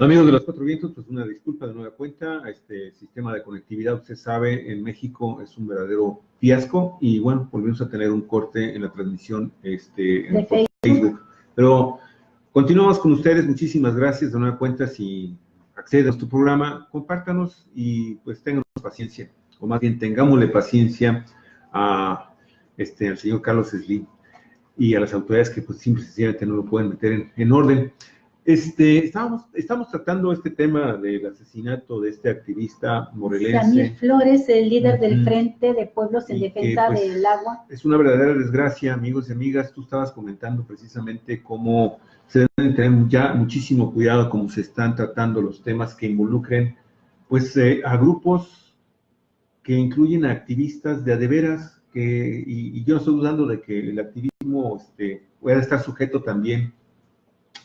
Amigos de los Cuatro Vientos, pues una disculpa de nueva cuenta. Este sistema de conectividad, usted sabe, en México es un verdadero fiasco y bueno, volvimos a tener un corte en la transmisión en Facebook. Pero continuamos con ustedes, muchísimas gracias de nueva cuenta. Si accede a nuestro programa, compártanos y pues tengan paciencia, o más bien tengámosle paciencia al señor Carlos Slim y a las autoridades que pues simple y sencillamente no lo pueden meter en orden. Estamos tratando este tema del asesinato de este activista morelense. Daniel Flores, el líder del Frente de Pueblos en Defensa pues, del Agua. Es una verdadera desgracia, amigos y amigas. Tú estabas comentando precisamente cómo se deben tener ya muchísimo cuidado cómo se están tratando los temas que involucren pues a grupos que incluyen a activistas de a de veras, y yo no estoy dudando de que el activismo pueda estar sujeto también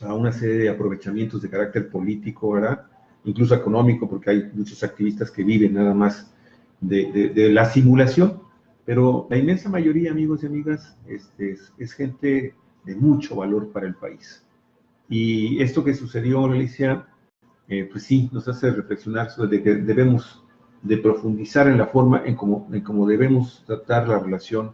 a una serie de aprovechamientos de carácter político, ¿verdad? Incluso económico, porque hay muchos activistas que viven nada más de la simulación, pero la inmensa mayoría, amigos y amigas, es gente de mucho valor para el país. Y esto que sucedió, Alicia, pues sí, nos hace reflexionar sobre que debemos de profundizar en la forma en cómo debemos tratar la relación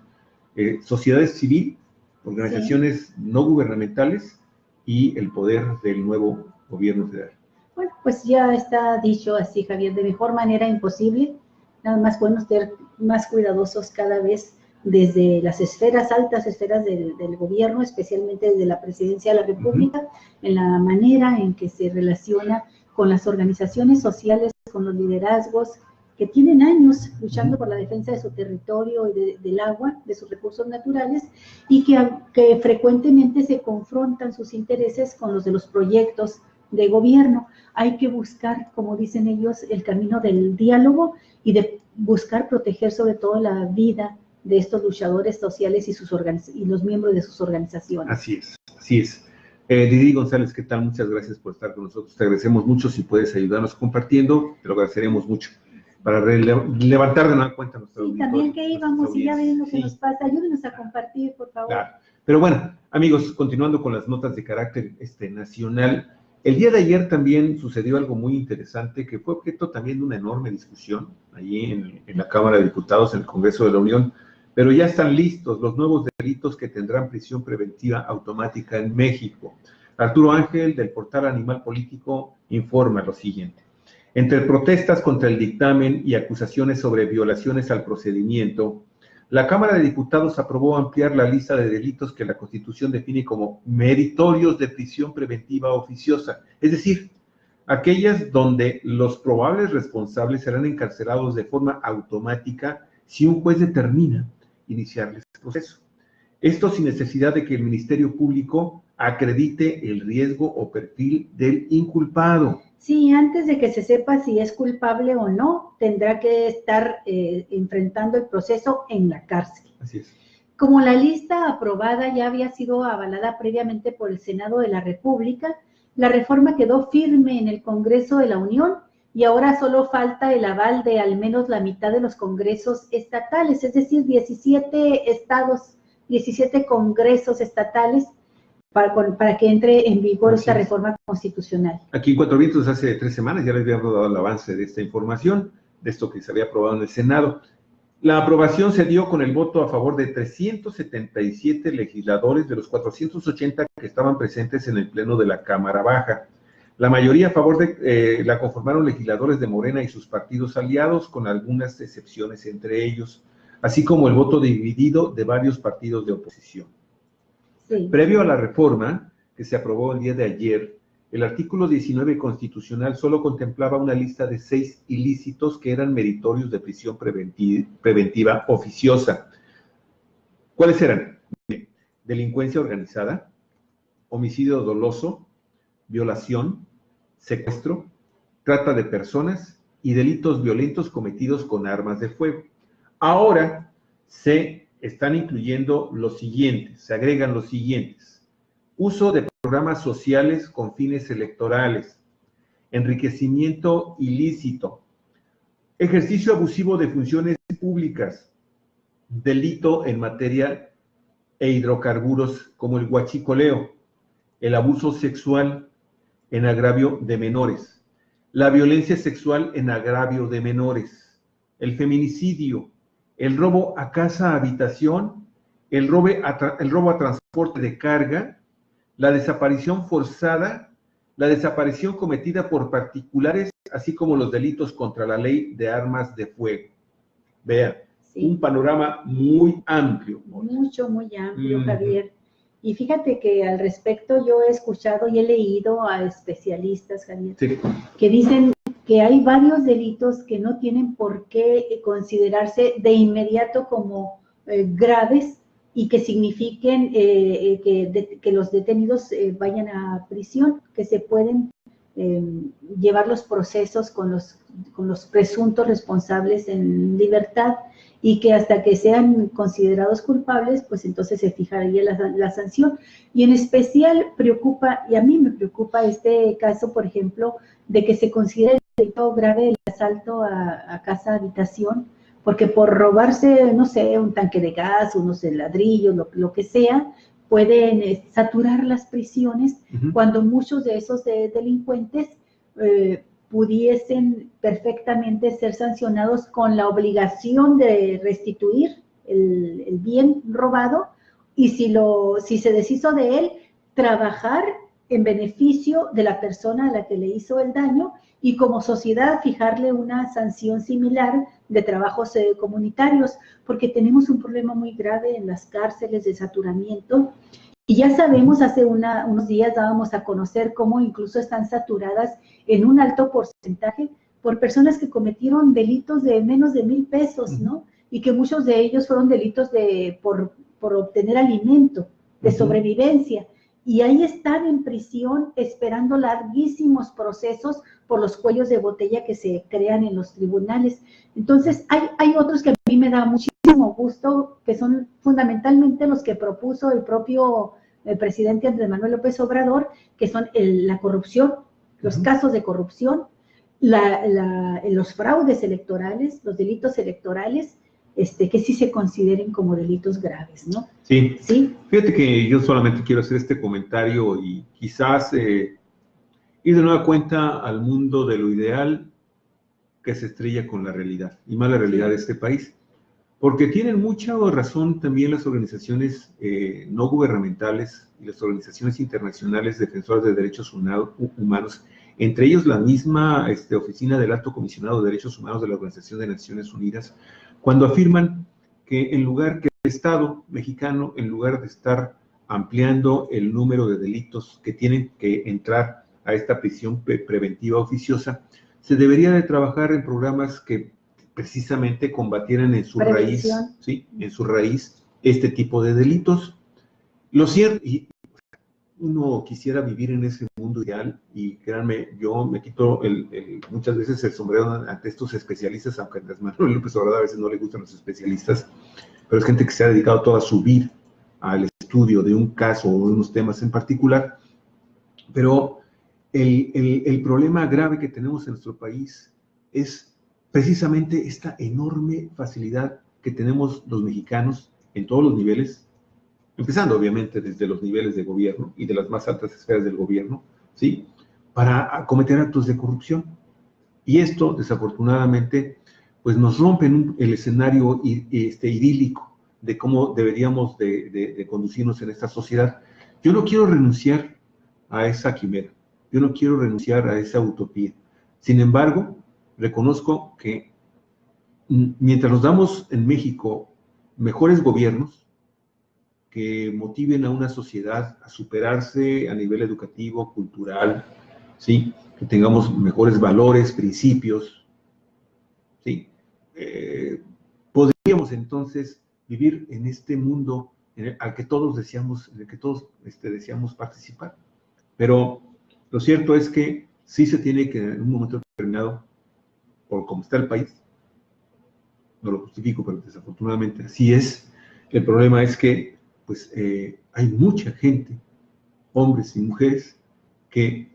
sociedad civil, organizaciones no gubernamentales, y el poder del nuevo gobierno federal. Bueno, pues ya está dicho así, Javier, de mejor manera imposible. Nada más podemos ser más cuidadosos cada vez desde las esferas, altas esferas del gobierno, especialmente desde la Presidencia de la República, en la manera en que se relaciona con las organizaciones sociales, con los liderazgos que tienen años luchando por la defensa de su territorio y del agua, de sus recursos naturales, y que frecuentemente se confrontan sus intereses con los de los proyectos de gobierno. Hay que buscar, como dicen ellos, el camino del diálogo y de buscar proteger sobre todo la vida de estos luchadores sociales y los miembros de sus organizaciones. Así es, así es. Didi González, ¿qué tal? Muchas gracias por estar con nosotros. Te agradecemos mucho. Si puedes ayudarnos compartiendo, te lo agradeceremos mucho. Para levantar de nueva cuenta nuestra audiencia. Sí, también que íbamos y ya ven lo que nos pasa. Ayúdenos a compartir, por favor. Claro. Pero bueno, amigos, continuando con las notas de carácter nacional, el día de ayer también sucedió algo muy interesante que fue objeto también de una enorme discusión allí en la Cámara de Diputados, en el Congreso de la Unión, pero ya están listos los nuevos delitos que tendrán prisión preventiva automática en México. Arturo Ángel, del portal Animal Político, informa lo siguiente. Entre protestas contra el dictamen y acusaciones sobre violaciones al procedimiento, la Cámara de Diputados aprobó ampliar la lista de delitos que la Constitución define como meritorios de prisión preventiva oficiosa, es decir, aquellas donde los probables responsables serán encarcelados de forma automática si un juez determina iniciarles el proceso. Esto sin necesidad de que el Ministerio Público acredite el riesgo o perfil del inculpado. Sí, antes de que se sepa si es culpable o no, tendrá que estar enfrentando el proceso en la cárcel. Así es. Como la lista aprobada ya había sido avalada previamente por el Senado de la República, la reforma quedó firme en el Congreso de la Unión y ahora solo falta el aval de al menos la mitad de los congresos estatales, es decir, 17 estados, 17 congresos estatales, para que entre en vigor esta reforma constitucional. Aquí en Cuatro Vientos hace 3 semanas ya les habíamos dado el avance de esta información, de esto que se había aprobado en el Senado. La aprobación se dio con el voto a favor de 377 legisladores de los 480 que estaban presentes en el Pleno de la Cámara Baja. La mayoría a favor la conformaron legisladores de Morena y sus partidos aliados, con algunas excepciones entre ellos, así como el voto dividido de varios partidos de oposición. Sí. Previo a la reforma, que se aprobó el día de ayer, el artículo 19 constitucional solo contemplaba una lista de 6 ilícitos que eran meritorios de prisión preventiva oficiosa. ¿Cuáles eran? Delincuencia organizada, homicidio doloso, violación, secuestro, trata de personas y delitos violentos cometidos con armas de fuego. Ahora se están incluyendo los siguientes, se agregan los siguientes: uso de programas sociales con fines electorales, enriquecimiento ilícito, ejercicio abusivo de funciones públicas, delito en materia e hidrocarburos como el huachicoleo, el abuso sexual en agravio de menores, la violencia sexual en agravio de menores, el feminicidio, el robo a casa, habitación, el robo a transporte de carga, la desaparición forzada, la desaparición cometida por particulares, así como los delitos contra la ley de armas de fuego. Vean, sí, un panorama muy amplio. Mucho, muy amplio, Javier. Y fíjate que al respecto yo he escuchado y he leído a especialistas, Javier, sí, que dicen que hay varios delitos que no tienen por qué considerarse de inmediato como graves y que signifiquen que los detenidos vayan a prisión, que se pueden llevar los procesos con los presuntos responsables en libertad, y que hasta que sean considerados culpables, pues entonces se fijaría la sanción. Y en especial preocupa, y a mí me preocupa este caso, por ejemplo, de que se considere delito grave el asalto a casa habitación, porque por robarse, no sé, un tanque de gas, unos ladrillos, lo que sea, pueden saturar las prisiones, cuando muchos de esos delincuentes pudiesen perfectamente ser sancionados con la obligación de restituir el bien robado, y si se deshizo de él, trabajar en beneficio de la persona a la que le hizo el daño, y como sociedad fijarle una sanción similar de trabajos comunitarios, porque tenemos un problema muy grave en las cárceles de saturamiento. Y ya sabemos, hace unos días dábamos a conocer cómo incluso están saturadas en un alto porcentaje por personas que cometieron delitos de menos de 1,000 pesos, ¿no? Y que muchos de ellos fueron delitos por obtener alimento, de sobrevivencia. Y ahí están en prisión esperando larguísimos procesos por los cuellos de botella que se crean en los tribunales. Entonces, hay otros que a mí me da muchísimo gusto, que son fundamentalmente los que propuso el propio presidente Andrés Manuel López Obrador, que son la corrupción, los casos de corrupción, los fraudes electorales, los delitos electorales, que sí se consideren como delitos graves, ¿no? Sí. ¿Sí? Fíjate que yo solamente quiero hacer este comentario y quizás ir de nueva cuenta al mundo de lo ideal que se estrella con la realidad, y más la realidad de este país. Porque tienen mucha razón también las organizaciones no gubernamentales y las organizaciones internacionales defensoras de derechos humanos, entre ellos la misma Oficina del Alto Comisionado de Derechos Humanos de la Organización de Naciones Unidas, cuando afirman que el Estado mexicano, en lugar de estar ampliando el número de delitos que tienen que entrar a esta prisión preventiva oficiosa, se debería de trabajar en programas que precisamente combatieran en su raíz, ¿sí? En su raíz este tipo de delitos. Lo cierto, y uno quisiera vivir en ese mundo ideal, y créanme, yo me quito muchas veces el sombrero ante estos especialistas, aunque a Andrés Manuel López Obrador a veces no le gustan los especialistas, pero es gente que se ha dedicado toda su vida al estudio de un caso o de unos temas en particular. Pero el problema grave que tenemos en nuestro país es precisamente esta enorme facilidad que tenemos los mexicanos en todos los niveles, empezando obviamente desde los niveles de gobierno y de las más altas esferas del gobierno, ¿sí?, para cometer actos de corrupción. Y esto, desafortunadamente, pues nos rompe el escenario idílico de cómo deberíamos de conducirnos en esta sociedad. Yo no quiero renunciar a esa quimera, yo no quiero renunciar a esa utopía. Sin embargo, reconozco que mientras nos damos en México mejores gobiernos que motiven a una sociedad a superarse a nivel educativo, cultural, ¿sí?, que tengamos mejores valores, principios, ¿sí?, podríamos entonces vivir en este mundo al que todos deseamos, en el que todos deseamos participar. Pero lo cierto es que sí se tiene que, en un momento determinado, por cómo está el país, no lo justifico, pero desafortunadamente así es. El problema es que pues, hay mucha gente, hombres y mujeres, que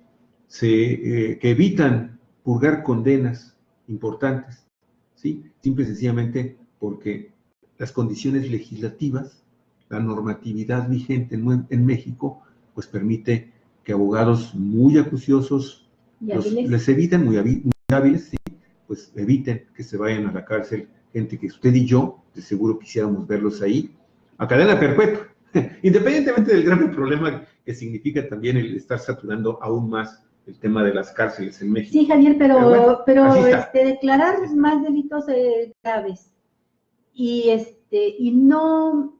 que evitan purgar condenas importantes, ¿sí? Simple y sencillamente porque las condiciones legislativas, la normatividad vigente en México, pues permite que abogados muy acuciosos les evitan, muy hábiles, ¿sí? Pues eviten que se vayan a la cárcel gente que usted y yo de seguro quisiéramos verlos ahí a cadena perpetua, independientemente del grave problema que significa también el estar saturando aún más el tema de las cárceles en México. Sí, Javier, pero bueno, declarar más delitos graves y no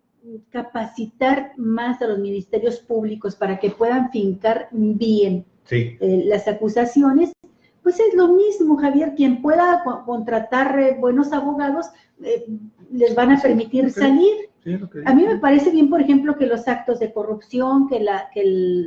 capacitar más a los ministerios públicos para que puedan fincar bien las acusaciones, pues es lo mismo, Javier. Quien pueda contratar buenos abogados, les van a permitir salir. A mí me parece bien, por ejemplo, que los actos de corrupción, que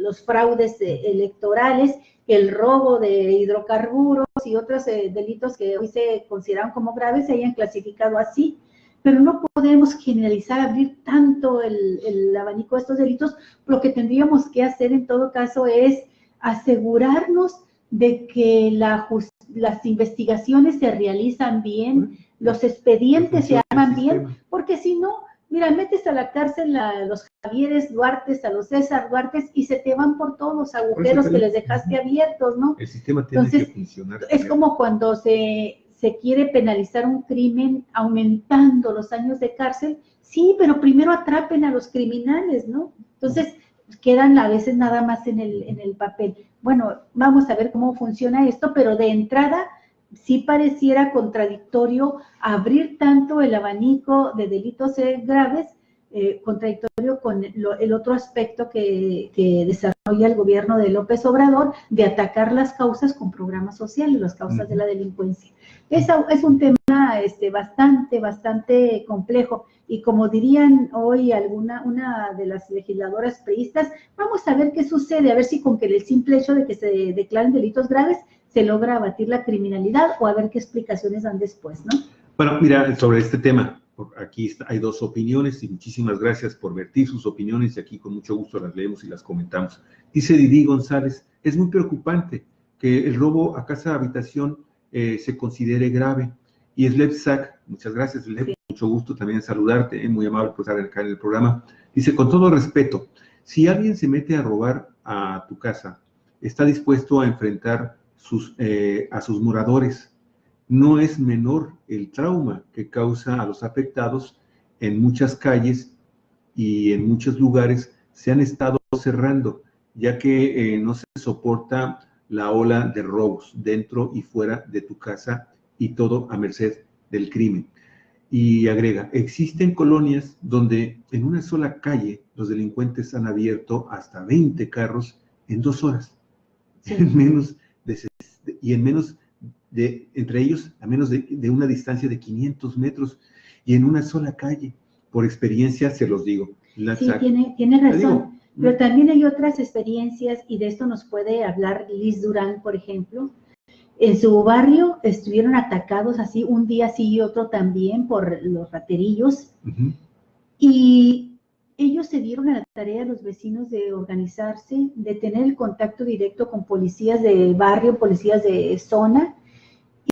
los fraudes electorales, que el robo de hidrocarburos y otros delitos que hoy se consideran como graves se hayan clasificado así. Pero no podemos generalizar, abrir tanto el abanico de estos delitos. Lo que tendríamos que hacer en todo caso es asegurarnos de que las investigaciones se realizan bien, los expedientes se arman bien, porque si no, mira, metes a la cárcel a los Javieres Duartes, a los César Duartes, y se te van por todos los agujeros que les dejaste abiertos, ¿no? El sistema tiene que funcionar. Es como cuando se quiere penalizar un crimen aumentando los años de cárcel. Sí, pero primero atrapen a los criminales, ¿no? Entonces quedan a veces nada más en el papel. Bueno, vamos a ver cómo funciona esto, pero de entrada sí pareciera contradictorio abrir tanto el abanico de delitos graves, contradictorio con el otro aspecto que desarrolla el gobierno de López Obrador, de atacar las causas con programas sociales, las causas de la delincuencia. Es un tema bastante complejo, y como dirían hoy una de las legisladoras priistas, vamos a ver qué sucede, a ver si con que el simple hecho de que se declaren delitos graves se logra abatir la criminalidad, o a ver qué explicaciones dan después, ¿no? Bueno, mira, sobre este tema, aquí hay dos opiniones, y muchísimas gracias por vertir sus opiniones, y aquí con mucho gusto las leemos y las comentamos. Dice Didi González: es muy preocupante que el robo a casa de habitación se considere grave. Y Slep Sack, muchas gracias, Slep, sí. Mucho gusto también saludarte, muy amable por estar acá en el programa. Dice: con todo respeto, si alguien se mete a robar a tu casa, está dispuesto a enfrentar a sus moradores. No es menor el trauma que causa a los afectados. En muchas calles y en muchos lugares se han estado cerrando, ya que no se soporta la ola de robos dentro y fuera de tu casa, y todo a merced del crimen. Y agrega: existen colonias donde en una sola calle los delincuentes han abierto hasta 20 carros en 2 horas, sí. Entre ellos a menos de una distancia de 500 metros, y en una sola calle. Por experiencia se los digo. Sí, tiene razón. Pero también hay otras experiencias, y de esto nos puede hablar Liz Durán, por ejemplo. En su barrio estuvieron atacados así, un día sí y otro también, por los raterillos. Y ellos se dieron a la tarea, los vecinos, de organizarse, de tener el contacto directo con policías de barrio, policías de zona,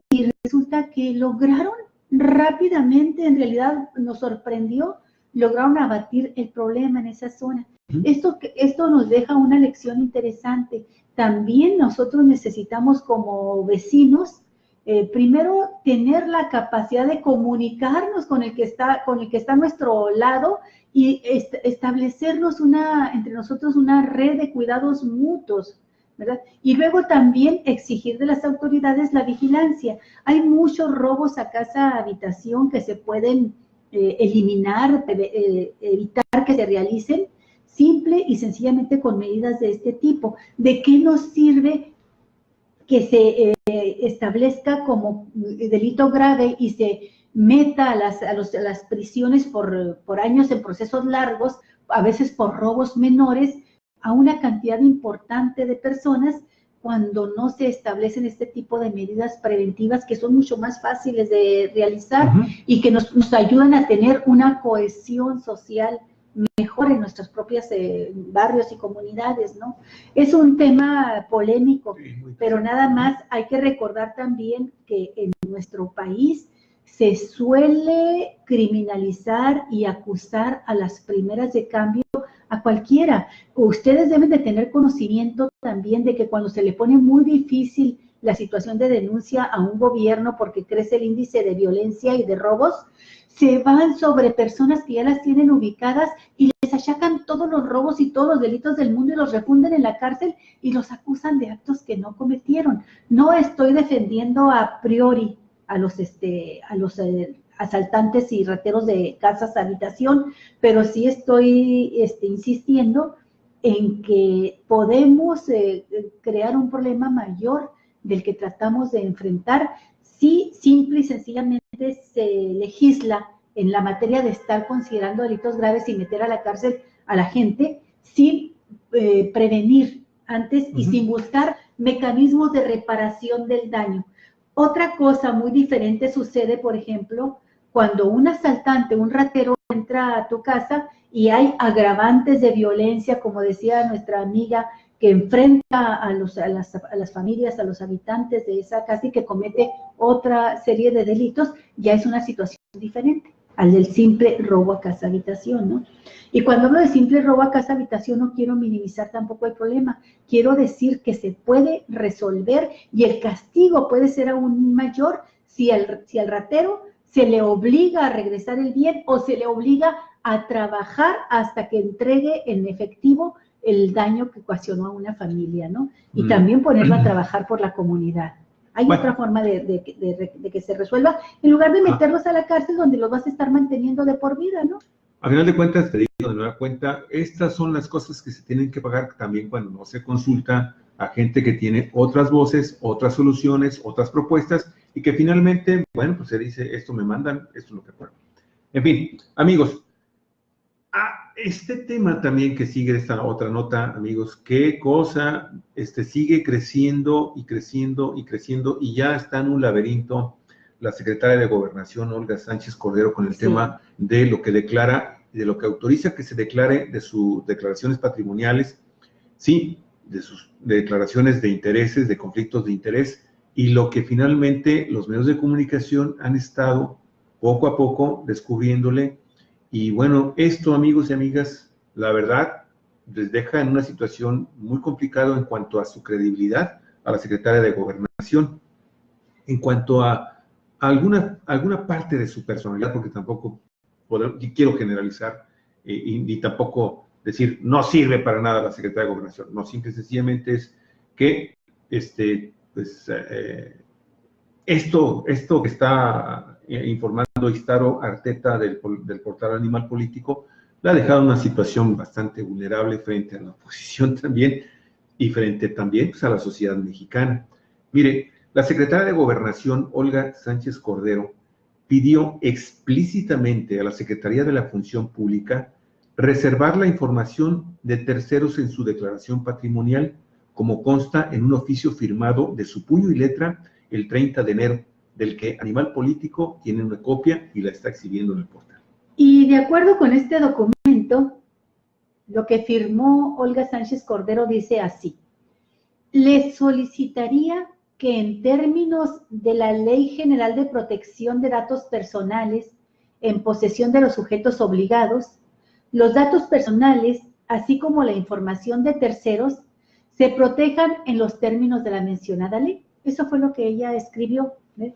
y resulta que lograron rápidamente, en realidad nos sorprendió, lograron abatir el problema en esa zona. Esto nos deja una lección interesante. También nosotros necesitamos, como vecinos, primero tener la capacidad de comunicarnos con el que está a nuestro lado, y establecernos entre nosotros una red de cuidados mutuos, ¿verdad? Y luego también exigir de las autoridades la vigilancia. Hay muchos robos a casa habitación que se pueden eliminar, evitar que se realicen, simple y sencillamente con medidas de este tipo. ¿De qué nos sirve que se establezca como delito grave y se meta a las prisiones por años en procesos largos, a veces por robos menores, a una cantidad importante de personas, cuando no se establecen este tipo de medidas preventivas que son mucho más fáciles de realizar y que nos ayudan a tener una cohesión social mejor? mejor en nuestros propios barrios y comunidades, ¿no? Es un tema polémico, pero nada más hay que recordar también que en nuestro país se suele criminalizar y acusar a las primeras de cambio a cualquiera. Ustedes deben de tener conocimiento también de que cuando se le pone muy difícil la situación de denuncia a un gobierno porque crece el índice de violencia y de robos, se van sobre personas que ya las tienen ubicadas y les achacan todos los robos y todos los delitos del mundo y los refunden en la cárcel y los acusan de actos que no cometieron. No estoy defendiendo a priori a los asaltantes y rateros de casas habitación, pero sí estoy insistiendo en que podemos crear un problema mayor del que tratamos de enfrentar si simple y sencillamente se legisla en la materia de estar considerando delitos graves y meter a la cárcel a la gente sin prevenir antes y sin buscar mecanismos de reparación del daño. Otra cosa muy diferente sucede, por ejemplo, cuando un asaltante, un ratero entra a tu casa y hay agravantes de violencia, como decía nuestra amiga, que enfrenta a las familias, a los habitantes de esa casa y que comete otra serie de delitos, ya es una situación diferente al del simple robo a casa habitación, ¿no? Y cuando hablo de simple robo a casa habitación no quiero minimizar tampoco el problema, quiero decir que se puede resolver y el castigo puede ser aún mayor si al ratero se le obliga a regresar el bien o se le obliga a trabajar hasta que entregue en efectivo el daño que ocasionó a una familia, ¿no? Y también ponerlo a trabajar por la comunidad. Hay otra forma de que se resuelva, en lugar de meterlos a la cárcel donde los vas a estar manteniendo de por vida, ¿no? A final de cuentas, te digo de nueva cuenta, estas son las cosas que se tienen que pagar también cuando no se consulta a gente que tiene otras voces, otras soluciones, otras propuestas, y que finalmente, bueno, pues se dice, esto me mandan, esto es lo que puedo. En fin, amigos, este tema también que sigue esta otra nota, amigos, qué cosa, sigue creciendo y creciendo y creciendo, y ya está en un laberinto la secretaria de Gobernación, Olga Sánchez Cordero, con el tema de lo que declara, de lo que autoriza que se declare de sus declaraciones patrimoniales, sí, de sus declaraciones de intereses, de conflictos de interés, y lo que finalmente los medios de comunicación han estado poco a poco descubriéndole. Y bueno, esto, amigos y amigas, la verdad, les deja en una situación muy complicada en cuanto a su credibilidad a la secretaria de Gobernación, en cuanto a alguna parte de su personalidad, porque tampoco quiero generalizar y tampoco decir no sirve para nada la secretaria de Gobernación. No, simple y sencillamente es que esto que está informando Istaro Arteta del portal Animal Político, la ha dejado en una situación bastante vulnerable frente a la oposición también y frente también pues, a la sociedad mexicana. Mire, la secretaria de Gobernación, Olga Sánchez Cordero, pidió explícitamente a la Secretaría de la Función Pública reservar la información de terceros en su declaración patrimonial, como consta en un oficio firmado de su puño y letra el 30 de enero, del que Animal Político tiene una copia y la está exhibiendo en el portal. Y de acuerdo con este documento, lo que firmó Olga Sánchez Cordero dice así: le solicitaría que en términos de la Ley General de Protección de Datos Personales en posesión de los sujetos obligados, los datos personales, así como la información de terceros, se protejan en los términos de la mencionada ley. Eso fue lo que ella escribió, ¿ves?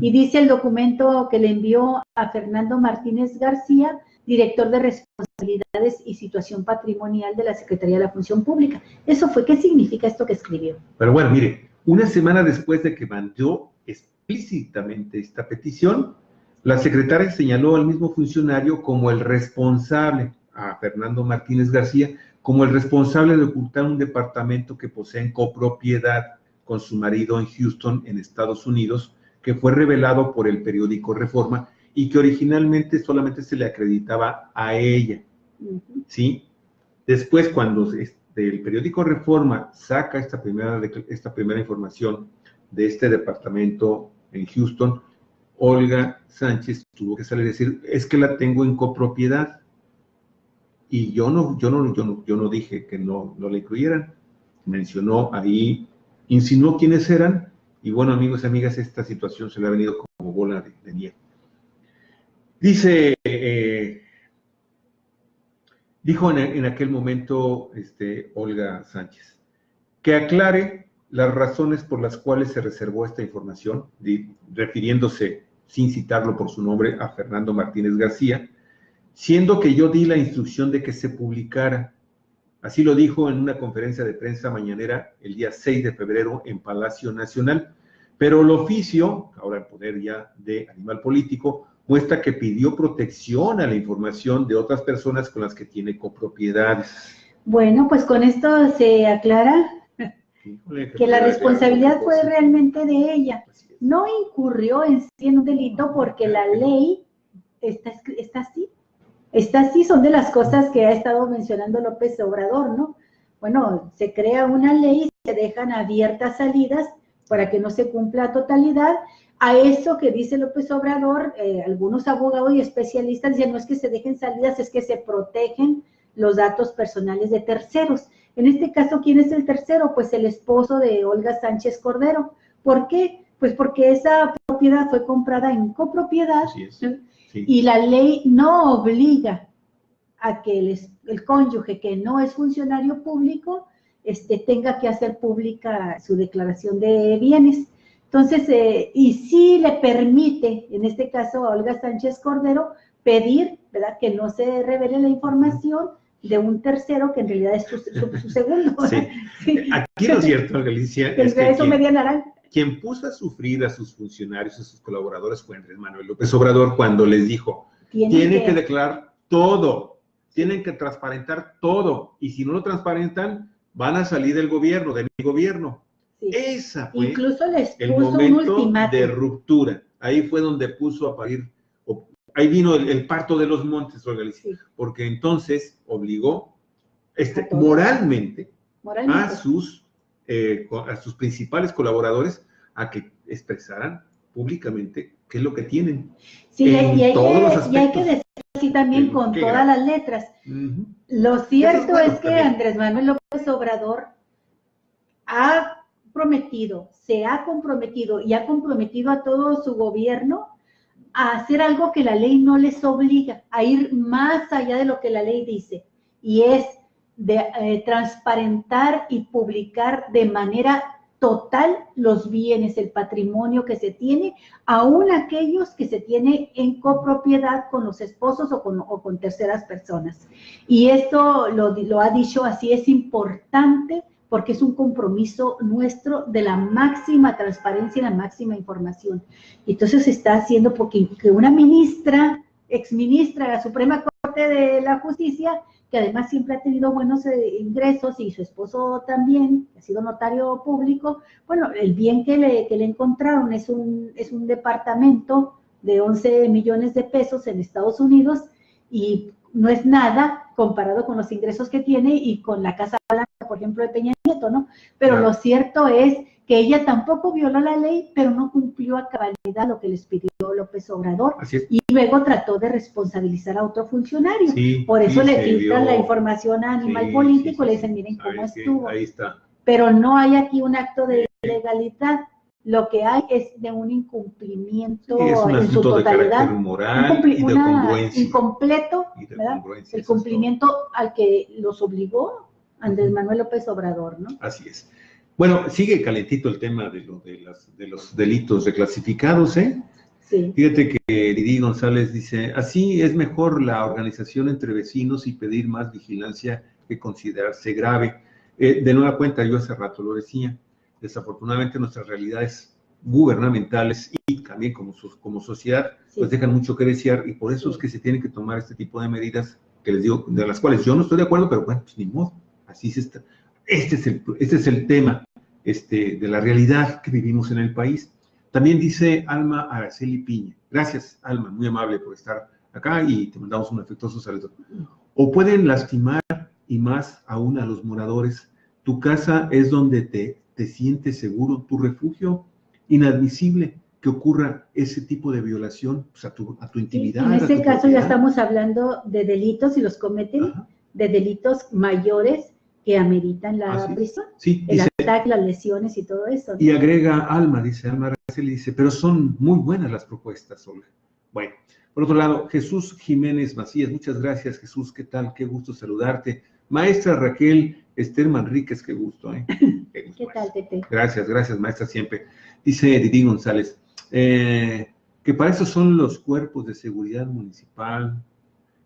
Y dice el documento que le envió a Fernando Martínez García, director de Responsabilidades y Situación Patrimonial de la Secretaría de la Función Pública. Eso fue, ¿qué significa esto que escribió? Pero bueno, mire, una semana después de que mandó explícitamente esta petición, la secretaria señaló al mismo funcionario como el responsable, a Fernando Martínez García, como el responsable de ocultar un departamento que posee en copropiedad con su marido en Houston, en Estados Unidos, que fue revelado por el periódico Reforma y que originalmente solamente se le acreditaba a ella, ¿sí? Después, cuando el periódico Reforma saca esta primera información de este departamento en Houston, Olga Sánchez tuvo que salir a decir, es que la tengo en copropiedad. Y yo no dije que no la incluyeran. Mencionó ahí, insinuó quiénes eran, y bueno, amigos y amigas, esta situación se le ha venido como bola de nieve. Dice, dijo en aquel momento Olga Sánchez, que aclare las razones por las cuales se reservó esta información, refiriéndose, sin citarlo por su nombre, a Fernando Martínez García, siendo que yo di la instrucción de que se publicara. Así lo dijo en una conferencia de prensa mañanera el día 6 de febrero en Palacio Nacional. Pero el oficio, ahora el poder ya de Animal Político, muestra que pidió protección a la información de otras personas con las que tiene copropiedades. Bueno, pues con esto se aclara que la responsabilidad fue realmente de ella. No incurrió en sí en un delito porque la ley está así. Está así, son de las cosas que ha estado mencionando López Obrador, ¿no? Bueno, se crea una ley, se dejan abiertas salidas para que no se cumpla a totalidad. A eso que dice López Obrador, algunos abogados y especialistas dicen, no es que se dejen salidas, es que se protegen los datos personales de terceros. En este caso, ¿quién es el tercero? Pues el esposo de Olga Sánchez Cordero. ¿Por qué? Pues porque esa propiedad fue comprada en copropiedad. Así es. Sí. Y la ley no obliga a que el cónyuge que no es funcionario público tenga que hacer pública su declaración de bienes. Entonces, y sí le permite, en este caso a Olga Sánchez Cordero, pedir, ¿verdad?, que no se revele la información de un tercero que en realidad es su segundo. Sí. Sí. Aquí lo cierto, Galicia, es que eso media naranja. Quien puso a sufrir a sus funcionarios, a sus colaboradores, fue Andrés Manuel López Obrador cuando les dijo, tienen que declarar todo, tienen que transparentar todo, y si no lo transparentan, van a salir del gobierno, de mi gobierno. Sí. Esa fue incluso les puso el momento un de ruptura. Ahí fue donde puso a parir, ahí vino el parto de los montes, Galicia, sí. Porque entonces obligó moralmente a sus principales colaboradores a que expresaran públicamente qué es lo que tienen. Sí, y hay que decir así también con todas las letras. Lo cierto es que Andrés Manuel López Obrador se ha comprometido y ha comprometido a todo su gobierno a hacer algo que la ley no les obliga, a ir más allá de lo que la ley dice, y es de transparentar y publicar de manera total los bienes, el patrimonio que se tiene, aún aquellos que se tiene en copropiedad con los esposos o con terceras personas. Y esto lo ha dicho así, es importante porque es un compromiso nuestro de la máxima transparencia y la máxima información. Entonces se está haciendo porque una ministra, exministra de la Suprema Corte de la Justicia, que además siempre ha tenido buenos ingresos, y su esposo también, ha sido notario público, bueno, el bien que le encontraron es un departamento de 11 millones de pesos en Estados Unidos, y no es nada comparado con los ingresos que tiene y con la Casa Blanca, por ejemplo, de Peña Nieto, ¿no? Pero lo cierto es que ella tampoco violó la ley, pero no cumplió a cabalidad lo que les pidió López Obrador, y luego trató de responsabilizar a otro funcionario. Sí, por eso le filtran la información a Animal Político, le dicen, miren cómo estuvo. Ahí está. Pero no hay aquí un acto de ilegalidad. Lo que hay es de un incumplimiento en su totalidad, moral y de congruencia. Incompleto, ¿verdad? El cumplimiento al que los obligó Andrés Manuel López Obrador, ¿no? Así es. Bueno, sigue calentito el tema de los delitos reclasificados, ¿eh? Sí. Fíjate que Didi González dice, así es mejor la organización entre vecinos y pedir más vigilancia que considerarse grave. De nueva cuenta, yo hace rato lo decía, desafortunadamente nuestras realidades gubernamentales y también como sociedad, pues dejan mucho que desear, y por eso es que se tienen que tomar este tipo de medidas que les digo, de las cuales yo no estoy de acuerdo, pero bueno, pues ni modo, así se está. Este es el tema de la realidad que vivimos en el país. También dice Alma Araceli Piña. Gracias, Alma, muy amable por estar acá, y te mandamos un afectuoso saludo. O pueden lastimar, y más aún a los moradores. Tu casa es donde te sientes seguro, tu refugio. Inadmisible que ocurra ese tipo de violación, pues, a tu intimidad. En este caso ya estamos hablando de delitos, y los cometen de delitos mayores que ameritan la prisión. Sí, el ataque, las lesiones y todo eso, ¿no? Y agrega Alma Araceli dice, pero son muy buenas las propuestas, Olga. Bueno, por otro lado, Jesús Jiménez Macías, muchas gracias, Jesús, ¿qué tal? Qué gusto saludarte. Maestra Raquel Esther Manríquez, qué gusto, ¿eh? Qué gusto, ¿Qué tal, Tete? Gracias, maestra, siempre. Dice Didi González, que para eso son los cuerpos de seguridad municipal,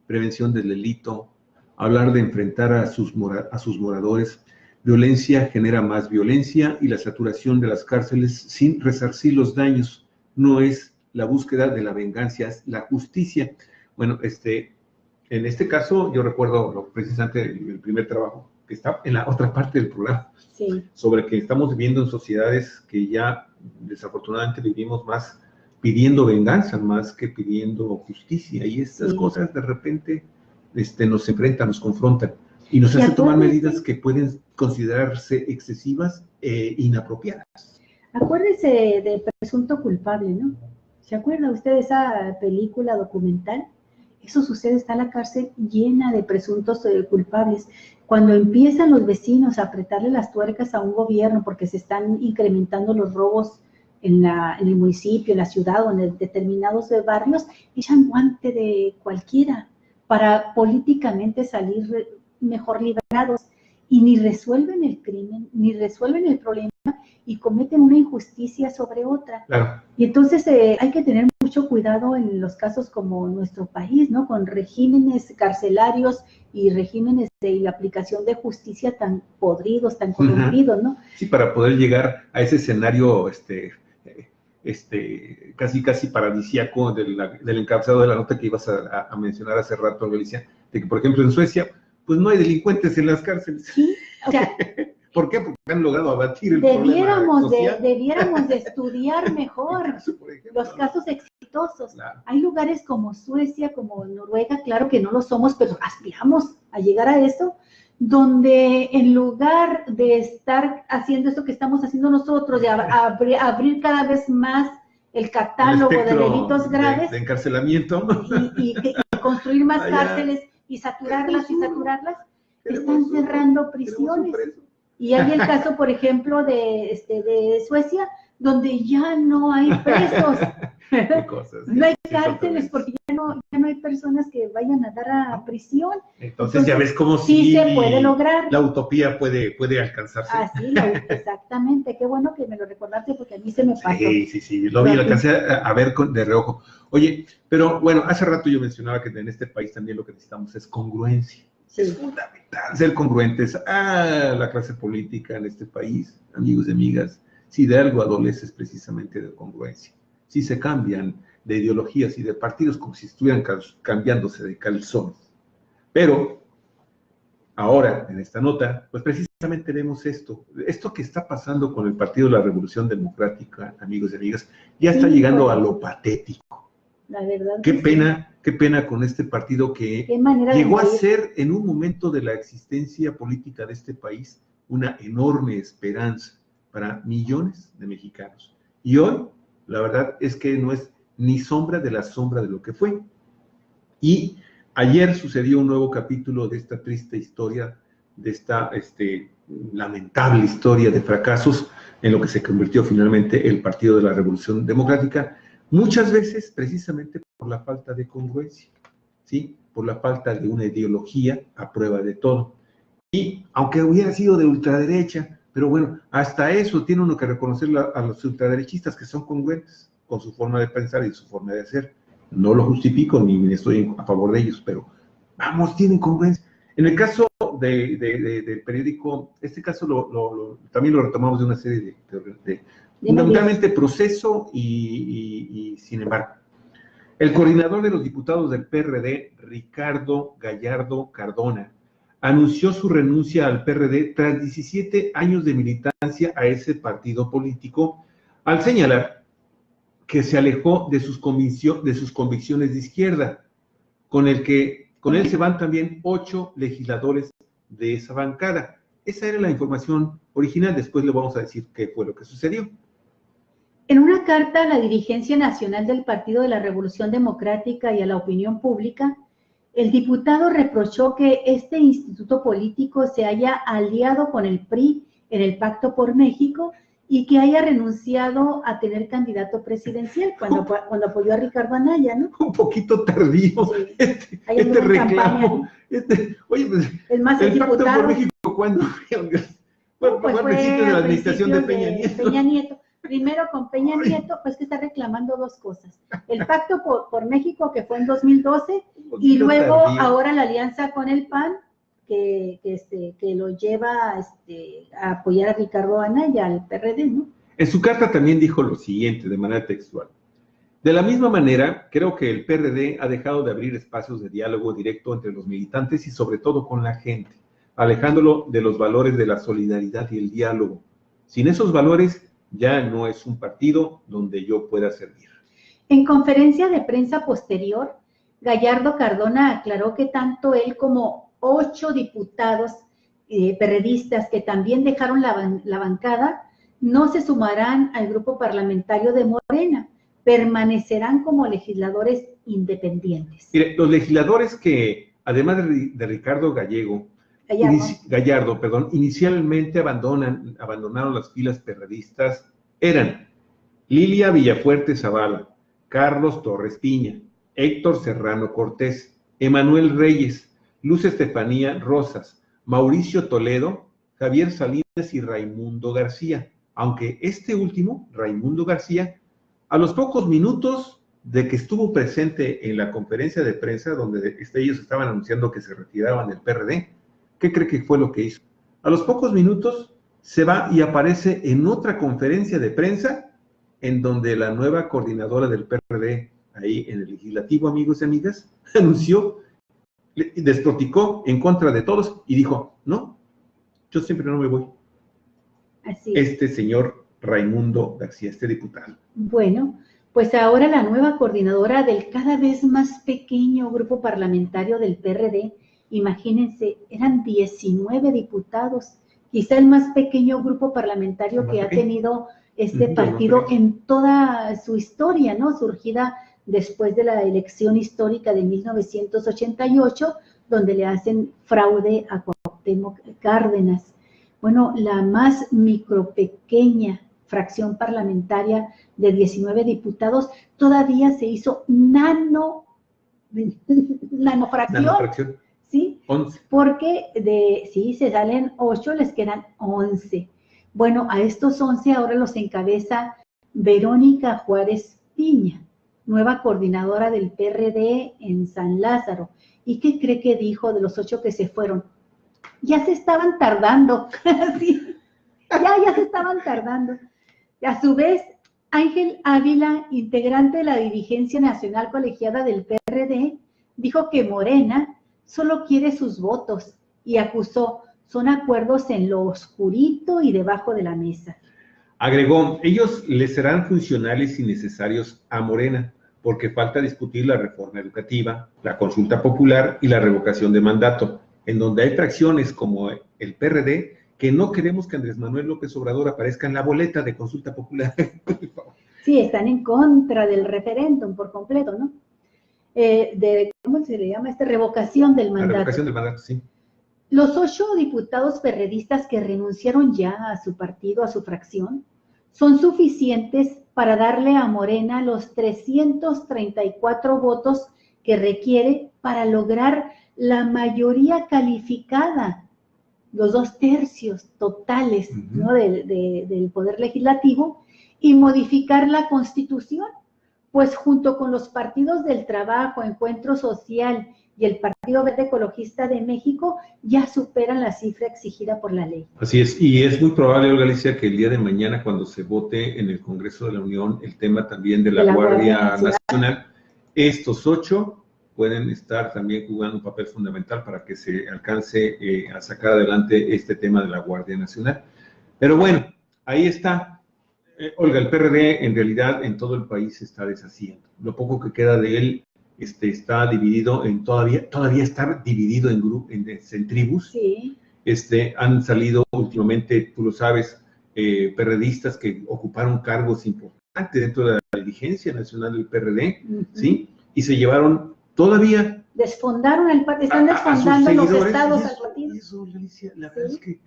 prevención del delito, hablar de enfrentar a sus moradores. Violencia genera más violencia y la saturación de las cárceles sin resarcir los daños. No es la búsqueda de la venganza, es la justicia. Bueno, en este caso yo recuerdo precisamente el primer trabajo que está en la otra parte del programa, sí, sobre que estamos viviendo en sociedades que ya desafortunadamente vivimos más pidiendo venganza más que pidiendo justicia, y estas cosas de repente nos enfrentan, nos confrontan y nos hacen tomar medidas que pueden considerarse excesivas e inapropiadas. Acuérdese de Presunto Culpable, ¿no? ¿Se acuerda usted de esa película documental? Eso sucede, está la cárcel llena de presuntos culpables. Cuando empiezan los vecinos a apretarle las tuercas a un gobierno porque se están incrementando los robos en el municipio, en la ciudad o en determinados barrios, echan guante de cualquiera para políticamente salir mejor librados, y ni resuelven el crimen, ni resuelven el problema, y cometen una injusticia sobre otra. Claro. Y entonces hay que tener mucho cuidado en los casos como nuestro país, ¿no? Con regímenes carcelarios y regímenes de aplicación de justicia tan podridos, tan corrompidos, ¿no? Sí, para poder llegar a ese escenario casi paradisíaco del encabezado de la nota que ibas a mencionar hace rato, Alicia, de que, por ejemplo, en Suecia, pues no hay delincuentes en las cárceles. Sí, o sea, ¿por qué? Porque han logrado abatir el problema social. Debiéramos de estudiar mejor los casos exitosos. Claro. Hay lugares como Suecia, como Noruega, claro que no lo somos, pero aspiramos a llegar a eso, donde en lugar de estar haciendo esto que estamos haciendo nosotros, de abrir cada vez más el catálogo de delitos graves, de encarcelamiento, y construir más cárceles y saturarlas, están cerrando prisiones. Y hay el caso, por ejemplo, de Suecia, donde ya no hay presos. No hay cárceles porque ya no hay personas que vayan a dar a prisión. Entonces ya ves cómo sí se puede lograr. La utopía puede alcanzarse. Así, exactamente. Qué bueno que me lo recordaste porque a mí se me pasó. Sí, lo alcancé a ver de reojo. Oye, pero bueno, hace rato yo mencionaba que en este país también lo que necesitamos es congruencia. Sí. Es fundamental ser congruentes a la clase política en este país, amigos y amigas. Si de algo adolece es precisamente de congruencia. Si se cambian de ideologías y de partidos como si estuvieran cambiándose de calzones. Pero ahora, en esta nota, pues precisamente vemos esto que está pasando con el Partido de la Revolución Democrática, amigos y amigas, ya está llegando a lo patético. La verdad. Qué pena con este partido que llegó a ser en un momento de la existencia política de este país una enorme esperanza para millones de mexicanos. Y hoy, la verdad es que no es ni sombra de la sombra de lo que fue. Y ayer sucedió un nuevo capítulo de esta triste historia, de esta lamentable historia de fracasos en lo que se convirtió finalmente el Partido de la Revolución Democrática, muchas veces precisamente por la falta de congruencia, ¿sí? Por la falta de una ideología a prueba de todo. Y aunque hubiera sido de ultraderecha, pero bueno, hasta eso tiene uno que reconocer a los ultraderechistas que son congruentes con su forma de pensar y su forma de hacer. No lo justifico ni estoy a favor de ellos, pero vamos, tienen congruencia. En el caso del periódico, este caso también lo retomamos de una serie de fundamentalmente Proceso y Sin embargo. El coordinador de los diputados del PRD, Ricardo Gallardo Cardona, anunció su renuncia al PRD tras 17 años de militancia a ese partido político, al señalar que se alejó de sus convicciones de izquierda, con él se van también 8 legisladores de esa bancada. Esa era la información original, después le vamos a decir qué fue lo que sucedió. En una carta a la dirigencia nacional del Partido de la Revolución Democrática y a la opinión pública, El diputado reprochó que este instituto político se haya aliado con el PRI en el Pacto por México y que haya renunciado a tener candidato presidencial cuando apoyó a Ricardo Anaya, ¿no? Un poquito tardío Sí. este reclamo. Oye, pues, es más, el Pacto por México, ¿cuándo? Pues fue al principio de la administración de Peña Nieto. Primero con Peña Nieto, pues que está reclamando dos cosas. El Pacto por México, que fue en 2012, y luego tardío. Ahora la alianza con el PAN, que lo lleva a apoyar a Ricardo Anaya, al PRD, ¿no? En su carta también dijo lo siguiente, de manera textual. De la misma manera, creo que el PRD ha dejado de abrir espacios de diálogo directo entre los militantes y sobre todo con la gente, alejándolo de los valores de la solidaridad y el diálogo. Sin esos valores, ya no es un partido donde yo pueda servir. En conferencia de prensa posterior, Gallardo Cardona aclaró que tanto él como 8 diputados perredistas que también dejaron la bancada no se sumarán al grupo parlamentario de Morena, permanecerán como legisladores independientes. Mire, los legisladores que, además de Ricardo Gallardo, inicialmente abandonaron las filas perredistas eran Lilia Villafuerte Zavala, Carlos Torres Piña, Héctor Serrano Cortés, Emanuel Reyes, Luz Estefanía Rosas, Mauricio Toledo, Javier Salinas y Raimundo García, aunque este último, Raimundo García, a los pocos minutos de que estuvo presente en la conferencia de prensa donde ellos estaban anunciando que se retiraban del PRD, ¿qué cree que fue lo que hizo? A los pocos minutos se va y aparece en otra conferencia de prensa en donde la nueva coordinadora del PRD, ahí en el legislativo, amigos y amigas, anunció, despoticó en contra de todos y dijo, no, yo siempre no me voy. Así es. Este señor Raimundo García, este diputado. Bueno, pues ahora la nueva coordinadora del cada vez más pequeño grupo parlamentario del PRD, imagínense, eran 19 diputados, quizá el más pequeño grupo parlamentario que ha tenido este partido en toda su historia, ¿no? Surgida después de la elección histórica de 1988, donde le hacen fraude a Cuauhtémoc Cárdenas. Bueno, la más micropequeña fracción parlamentaria de 19 diputados todavía se hizo nanofracción. ¿Sí? 11. Porque se salen 8, les quedan 11. Bueno, a estos 11 ahora los encabeza Verónica Juárez Piña, nueva coordinadora del PRD en San Lázaro. ¿Y qué cree que dijo de los 8 que se fueron? Ya se estaban tardando. Sí, ya se estaban tardando. A su vez, Ángel Ávila, integrante de la dirigencia nacional colegiada del PRD, dijo que Morena solo quiere sus votos y acusó, son acuerdos en lo oscurito y debajo de la mesa. Agregó, ellos les serán funcionales y necesarios a Morena, porque falta discutir la reforma educativa, la consulta popular y la revocación de mandato, en donde hay fracciones como el PRD que no queremos que Andrés Manuel López Obrador aparezca en la boleta de consulta popular. Sí, están en contra del referéndum por completo, ¿no? ¿Cómo se le llama? Revocación del mandato. La revocación del mandato, sí. Los 8 diputados perredistas que renunciaron ya a su partido, a su fracción, son suficientes para darle a Morena los 334 votos que requiere para lograr la mayoría calificada, los 2/3 totales, ¿no? del Poder Legislativo, y modificar la Constitución, pues junto con los partidos del Trabajo, Encuentro Social y el Partido Verde Ecologista de México, ya superan la cifra exigida por la ley. Así es, y es muy probable, Olga Alicia, que el día de mañana, cuando se vote en el Congreso de la Unión, el tema también de la Guardia Nacional, estos 8 pueden estar también jugando un papel fundamental para que se alcance a sacar adelante este tema de la Guardia Nacional. Pero bueno, ahí está. Olga, el PRD en realidad en todo el país se está deshaciendo. Lo poco que queda de él está dividido en todavía está dividido en tribus. Sí. Han salido últimamente, tú lo sabes, PRDistas que ocuparon cargos importantes dentro de la dirigencia nacional del PRD, ¿sí? Y se llevaron todavía Desfondaron el partido, están desfondando los estados al partido. Eso, Alicia, la verdad es que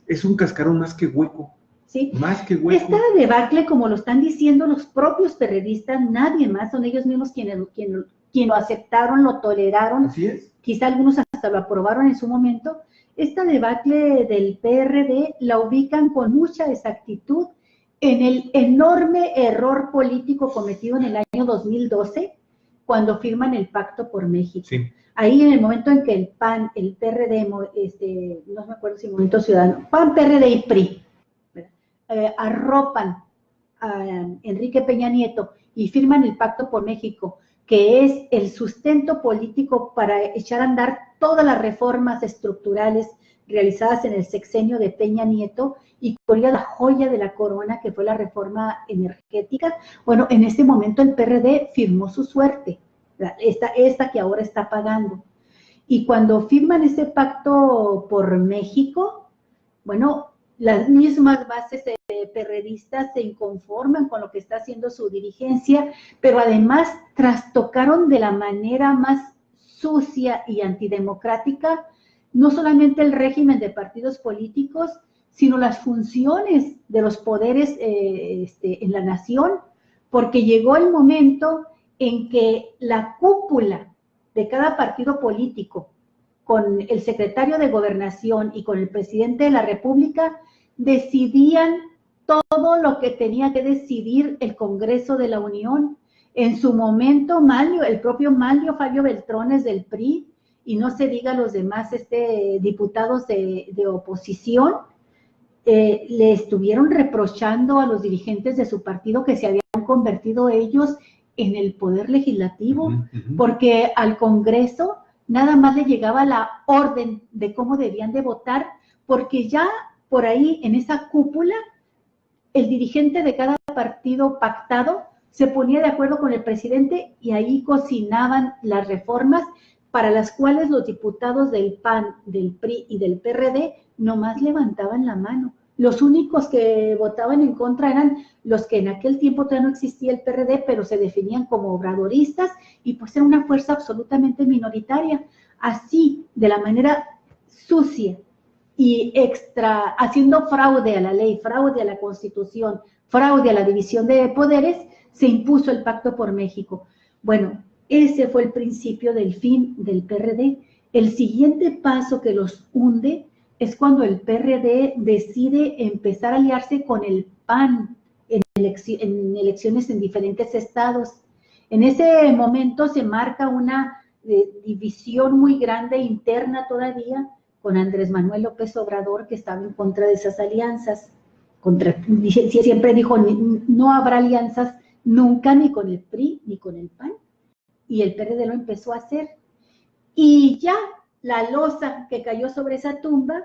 es un cascarón más que hueco. Sí. Más que hueco. Esta debacle, como lo están diciendo los propios perredistas, nadie más, son ellos mismos quienes lo aceptaron, lo toleraron. Así es. Quizá algunos hasta lo aprobaron en su momento. Esta debacle del PRD la ubican con mucha exactitud en el enorme error político cometido en el año 2012, cuando firman el Pacto por México. Sí. Ahí en el momento en que el PAN, el PRD, no me acuerdo si Movimiento Ciudadano, PAN, PRD y PRI, arropan a Enrique Peña Nieto y firman el Pacto por México, que es el sustento político para echar a andar todas las reformas estructurales realizadas en el sexenio de Peña Nieto, y con ella la joya de la corona, que fue la reforma energética. Bueno, en ese momento el PRD firmó su suerte, esta que ahora está pagando. Y cuando firman ese Pacto por México, bueno, las mismas bases perredistas se inconforman con lo que está haciendo su dirigencia, pero además trastocaron de la manera más sucia y antidemocrática no solamente el régimen de partidos políticos, sino las funciones de los poderes en la nación, porque llegó el momento en que la cúpula de cada partido político, con el secretario de Gobernación y con el presidente de la República, decidían todo lo que tenía que decidir el Congreso de la Unión. En su momento, el propio Manlio Fabio Beltrones del PRI, y no se diga los demás diputados de oposición, le estuvieron reprochando a los dirigentes de su partido que se habían convertido ellos en el poder legislativo, porque al Congreso nada más le llegaba la orden de cómo debían de votar, porque ya por ahí en esa cúpula el dirigente de cada partido pactado se ponía de acuerdo con el presidente y ahí cocinaban las reformas para las cuales los diputados del PAN, del PRI y del PRD nomás levantaban la mano. Los únicos que votaban en contra eran los que en aquel tiempo todavía no existía el PRD, pero se definían como obradoristas y pues era una fuerza absolutamente minoritaria. Así, de la manera sucia y haciendo fraude a la ley, fraude a la Constitución, fraude a la división de poderes, se impuso el Pacto por México. Bueno, ese fue el principio del fin del PRD. El siguiente paso que los hunde es cuando el PRD decide empezar a aliarse con el PAN en elecciones en diferentes estados. En ese momento se marca una división muy grande interna todavía con Andrés Manuel López Obrador, que estaba en contra de esas alianzas. Siempre dijo, no habrá alianzas nunca ni con el PRI ni con el PAN. Y el PRD lo empezó a hacer. Y ya la losa que cayó sobre esa tumba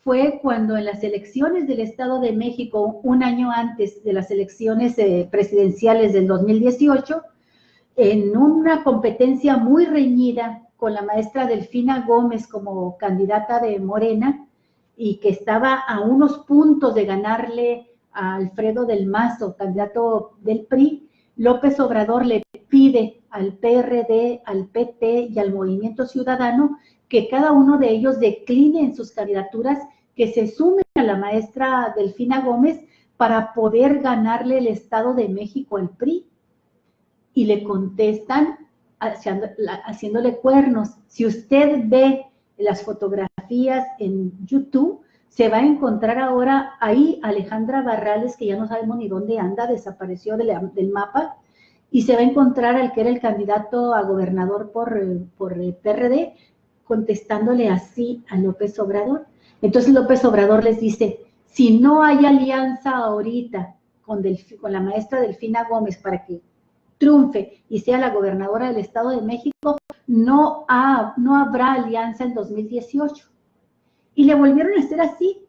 fue cuando en las elecciones del Estado de México, un año antes de las elecciones presidenciales del 2018, en una competencia muy reñida con la maestra Delfina Gómez como candidata de Morena, y que estaba a unos puntos de ganarle a Alfredo del Mazo, candidato del PRI, López Obrador le pide al PRD, al PT y al Movimiento Ciudadano que cada uno de ellos decline en sus candidaturas, que se sumen a la maestra Delfina Gómez para poder ganarle el Estado de México al PRI. Y le contestan haciéndole cuernos. Si usted ve las fotografías en YouTube, se va a encontrar ahora ahí Alejandra Barrales, que ya no sabemos ni dónde anda, desapareció del mapa, y se va a encontrar al que era el candidato a gobernador por el PRD, contestándole así a López Obrador. Entonces López Obrador les dice, si no hay alianza ahorita con la maestra Delfina Gómez para que triunfe y sea la gobernadora del Estado de México, no habrá alianza en 2018. Y le volvieron a hacer así.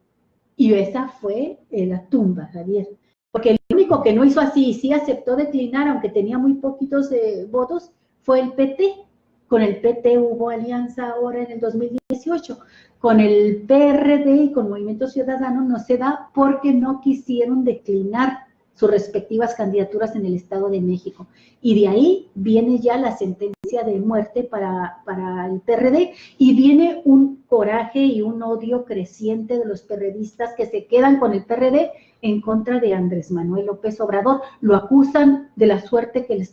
Y esa fue la tumba, Javier. Porque el único que no hizo así y sí aceptó declinar, aunque tenía muy poquitos votos, fue el PT. Con el PT hubo alianza ahora en el 2018. Con el PRD y con Movimiento Ciudadano no se da porque no quisieron declinar sus respectivas candidaturas en el Estado de México. Y de ahí viene ya la sentencia de muerte para el PRD, y viene un coraje y un odio creciente de los perredistas que se quedan con el PRD en contra de Andrés Manuel López Obrador. Lo acusan de la suerte que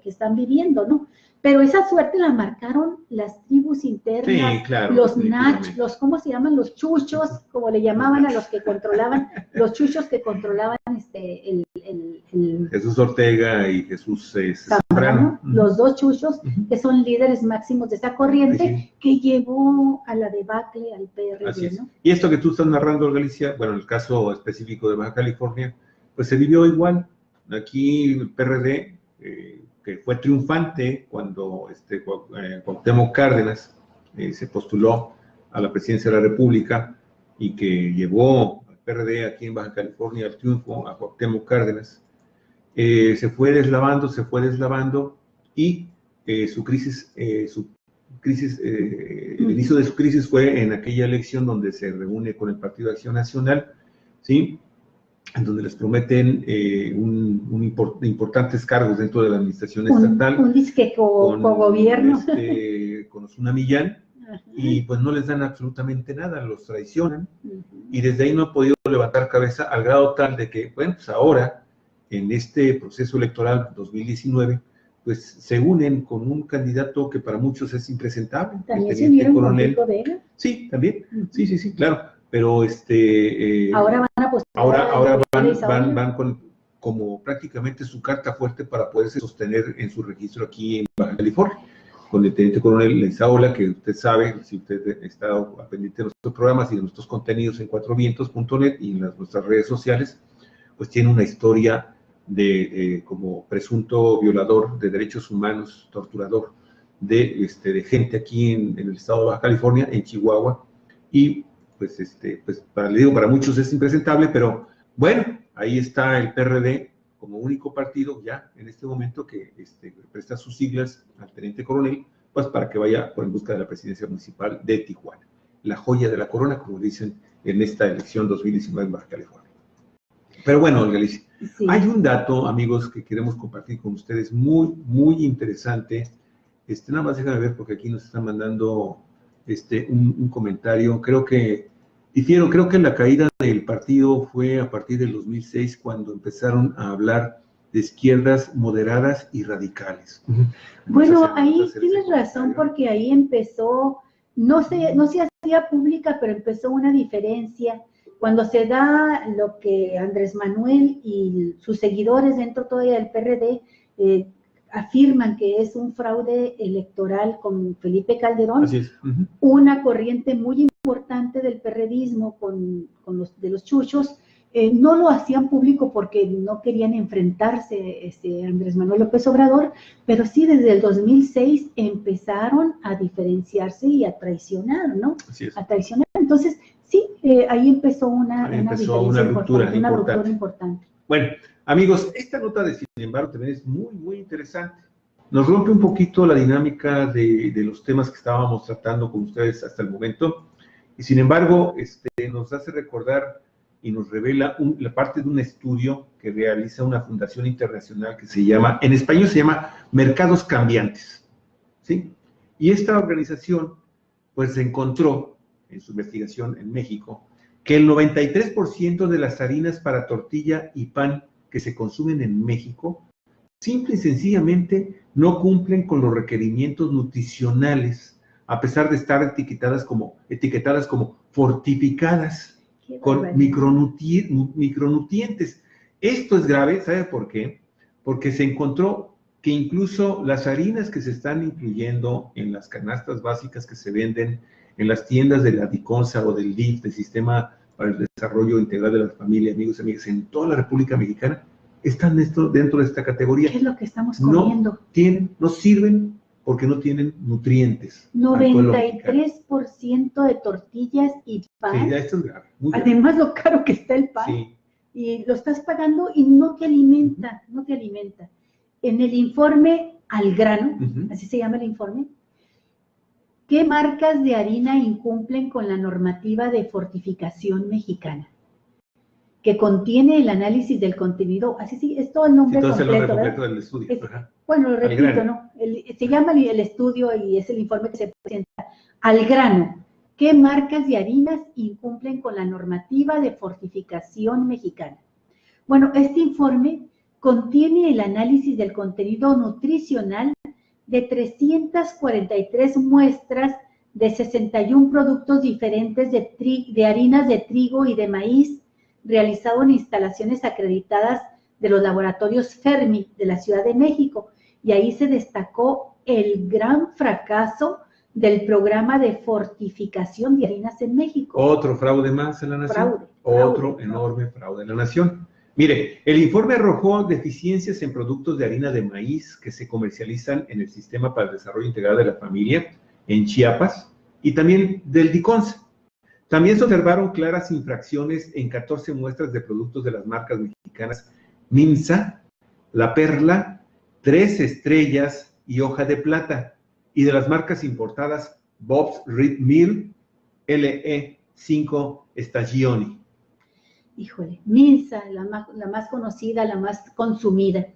están viviendo, ¿no? Pero esa suerte la marcaron las tribus internas, Sí, claro, los nach, ¿cómo se llaman? Los chuchos, como le llamaban a los que controlaban, los chuchos que controlaban Jesús Ortega y Jesús Zambrano, los dos chuchos, que son líderes máximos de esa corriente, que llevó a la debacle al PRD, ¿no? Y esto que tú estás narrando, Galicia, bueno, en el caso específico de Baja California, pues se vivió igual. Aquí el PRD, que fue triunfante cuando Cuauhtémoc Cárdenas se postuló a la presidencia de la República y que llevó al PRD aquí en Baja California al triunfo a Cuauhtémoc Cárdenas, se fue deslavando y el inicio de su crisis fue en aquella elección donde se reúne con el Partido de Acción Nacional, ¿sí?, en donde les prometen importantes cargos dentro de la administración estatal. Un disque co-gobierno. Con Osuna Millán, y pues no les dan absolutamente nada, los traicionan, y desde ahí no ha podido levantar cabeza al grado tal de que, bueno, pues ahora, en este proceso electoral 2019, pues se unen con un candidato que para muchos es impresentable. ¿También se unieron con Rico Vega? Sí, también, sí, claro, pero ahora van a apostar. Ahora van con como prácticamente su carta fuerte para poderse sostener en su registro aquí en Baja California, con el teniente coronel Leizaola, que usted sabe, si usted está pendiente de nuestros programas y de nuestros contenidos en cuatrovientos.net y en nuestras redes sociales, pues tiene una historia de como presunto violador de derechos humanos, torturador de gente aquí en el estado de Baja California, en Chihuahua, y pues para muchos es impresentable, pero bueno, ahí está el PRD como único partido ya en este momento que presta sus siglas al teniente coronel, pues para que vaya en busca de la presidencia municipal de Tijuana, la joya de la corona, como dicen en esta elección 2019 en Baja California. Pero bueno, Galicia, hay un dato, amigos, que queremos compartir con ustedes muy, muy interesante. Nada más déjame ver porque aquí nos están mandando un comentario. Creo que la caída del partido fue a partir del 2006 cuando empezaron a hablar de izquierdas moderadas y radicales. Bueno, ahí tienes razón, porque ahí empezó, no se hacía pública, pero empezó una diferencia. Cuando se da lo que Andrés Manuel y sus seguidores dentro todavía del PRD afirman que es un fraude electoral con Felipe Calderón, así es. Una corriente muy importante del perredismo de los chuchos, no lo hacían público porque no querían enfrentarse Andrés Manuel López Obrador, pero sí desde el 2006 empezaron a diferenciarse y a traicionar, ¿no? Así es. A traicionar. Entonces, sí, ahí empezó una ruptura importante. Bueno, amigos, esta nota de Sin embargo también es muy, muy interesante. Nos rompe un poquito la dinámica de los temas que estábamos tratando con ustedes hasta el momento, y sin embargo, nos hace recordar y nos revela la parte de un estudio que realiza una fundación internacional que se llama, en español se llama Mercados Cambiantes, ¿sí? Y esta organización, pues, encontró en su investigación en México que el 93% de las harinas para tortilla y pan que se consumen en México, simple y sencillamente, no cumplen con los requerimientos nutricionales, a pesar de estar etiquetadas como fortificadas con micronutrientes. Esto es grave, ¿sabe por qué? Porque se encontró que incluso las harinas que se están incluyendo en las canastas básicas que se venden en las tiendas de la DICONSA o del DIF, del Sistema para el Desarrollo Integral de la Familia, amigos y amigas, en toda la República Mexicana, están dentro de esta categoría. ¿Qué es lo que estamos comiendo? No sirven porque no tienen nutrientes. 93% de tortillas y pan. Sí, ya esto es grave. Además, lo caro que está el pan. Sí. Y lo estás pagando y no te alimenta, no te alimenta. En el informe Al Grano, así se llama el informe, ¿qué marcas de harina incumplen con la normativa de fortificación mexicana? que contiene el análisis del contenido, así sí, es todo el nombre completo. completo, el nombre completo del estudio. Bueno, lo repito, ¿no? Se llama el estudio y es el informe que se presenta al grano. ¿Qué marcas de harinas incumplen con la normativa de fortificación mexicana? Bueno, este informe contiene el análisis del contenido nutricional de 343 muestras de 61 productos diferentes de harinas de trigo y de maíz, realizado en instalaciones acreditadas de los laboratorios Fermi de la Ciudad de México, y ahí se destacó el gran fracaso del programa de fortificación de harinas en México. Otro fraude más en la nación. Otro enorme fraude en la nación. Mire, el informe arrojó deficiencias en productos de harina de maíz que se comercializan en el Sistema para el Desarrollo Integral de la Familia, en Chiapas, y también del DICONSA. También se observaron claras infracciones en 14 muestras de productos de las marcas mexicanas Minsa, La Perla, 3 Estrellas y Hoja de Plata, y de las marcas importadas Bob's Red Mill, LE5 Stagioni. Híjole, Minsa, la más conocida, la más consumida.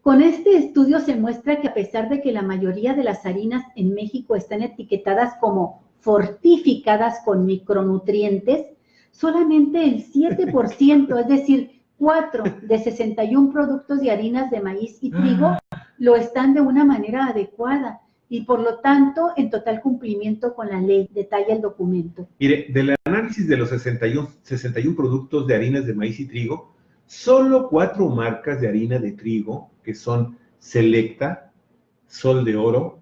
Con este estudio se muestra que a pesar de que la mayoría de las harinas en México están etiquetadas como fortificadas con micronutrientes, solamente el 7%, es decir, 4 de 61 productos de harinas de maíz y trigo lo están de una manera adecuada y por lo tanto en total cumplimiento con la ley, detalla el documento. Mire, del análisis de los 61 productos de harinas de maíz y trigo, solo 4 marcas de harina de trigo, que son Selecta, Sol de Oro,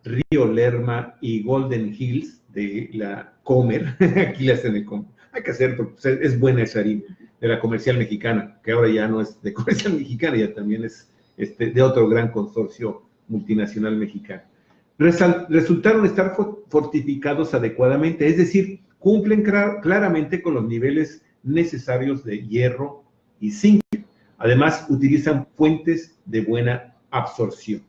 Río Lerma y Golden Hills, de la Comer, aquí la hacen el Comer, hay que hacer porque es buena esa harina, de la Comercial Mexicana, que ahora ya no es de Comercial Mexicana, ya también es de otro gran consorcio multinacional mexicano. Resultaron estar fortificados adecuadamente, es decir, cumplen claramente con los niveles necesarios de hierro y zinc. Además, utilizan fuentes de buena absorción.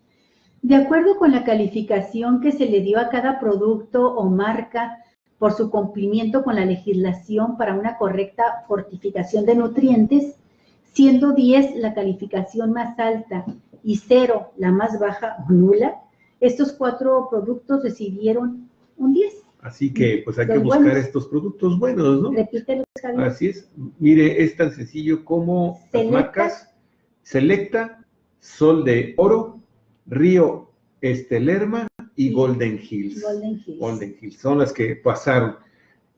De acuerdo con la calificación que se le dio a cada producto o marca por su cumplimiento con la legislación para una correcta fortificación de nutrientes, siendo 10 la calificación más alta y 0 la más baja o nula, estos 4 productos recibieron un 10. Así que, pues hay que buscar estos productos buenos, ¿no? Repítelos, Javier. Así es. Mire, es tan sencillo como las marcas Selecta, Sol de Oro, Río Lerma y Golden Hills. Golden Hills son las que pasaron.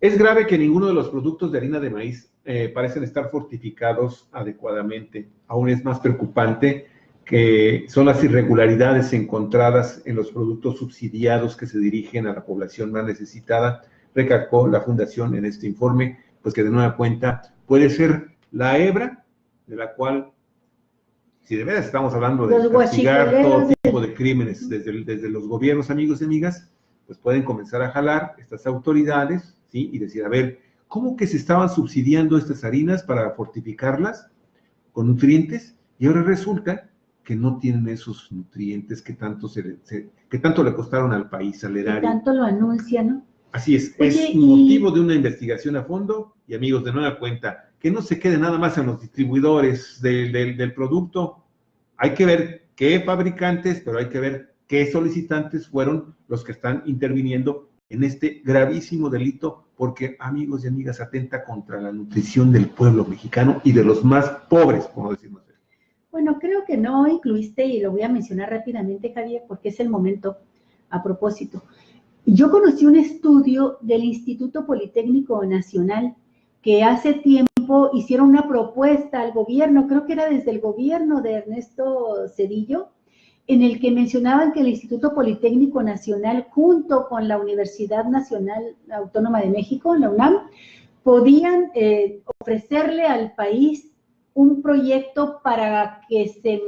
Es grave que ninguno de los productos de harina de maíz parecen estar fortificados adecuadamente. Aún es más preocupante que son las irregularidades encontradas en los productos subsidiados que se dirigen a la población más necesitada, recalcó la Fundación en este informe, pues que de nueva cuenta puede ser la hebra de la cual, si de veras estamos hablando de castigar todo tipo de crímenes desde los gobiernos, amigos y amigas, pues pueden comenzar a jalar estas autoridades, ¿sí? Y decir, a ver, ¿cómo que se estaban subsidiando estas harinas para fortificarlas con nutrientes? Y ahora resulta que no tienen esos nutrientes que tanto le costaron al país, al erario. Que tanto lo anuncian, ¿no? Así es. Oye, es motivo de una investigación a fondo, y amigos, de nueva cuenta, que no se quede nada más en los distribuidores del producto. Hay que ver qué fabricantes, pero hay que ver qué solicitantes fueron los que están interviniendo en este gravísimo delito, porque, amigos y amigas, atenta contra la nutrición del pueblo mexicano y de los más pobres, como decimos. Bueno, creo que no incluiste, y lo voy a mencionar rápidamente, Javier, porque es el momento a propósito. Yo conocí un estudio del Instituto Politécnico Nacional que hace tiempo hicieron una propuesta al gobierno, creo que era desde el gobierno de Ernesto Zedillo, en el que mencionaban que el Instituto Politécnico Nacional, junto con la Universidad Nacional Autónoma de México, la UNAM, podían ofrecerle al país un proyecto para que se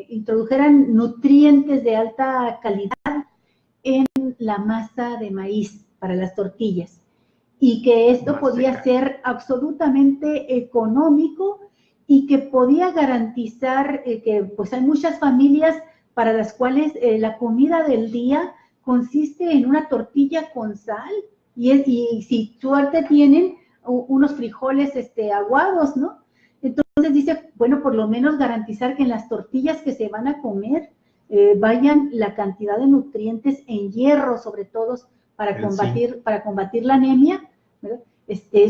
introdujeran nutrientes de alta calidad en la masa de maíz para las tortillas, y que esto podía ser absolutamente económico y que podía garantizar que pues hay muchas familias para las cuales la comida del día consiste en una tortilla con sal y si suerte tienen, unos frijoles aguados, ¿no? Entonces dice, bueno, por lo menos garantizar que en las tortillas que se van a comer vayan la cantidad de nutrientes en hierro, sobre todo para combatir la anemia, ¿verdad?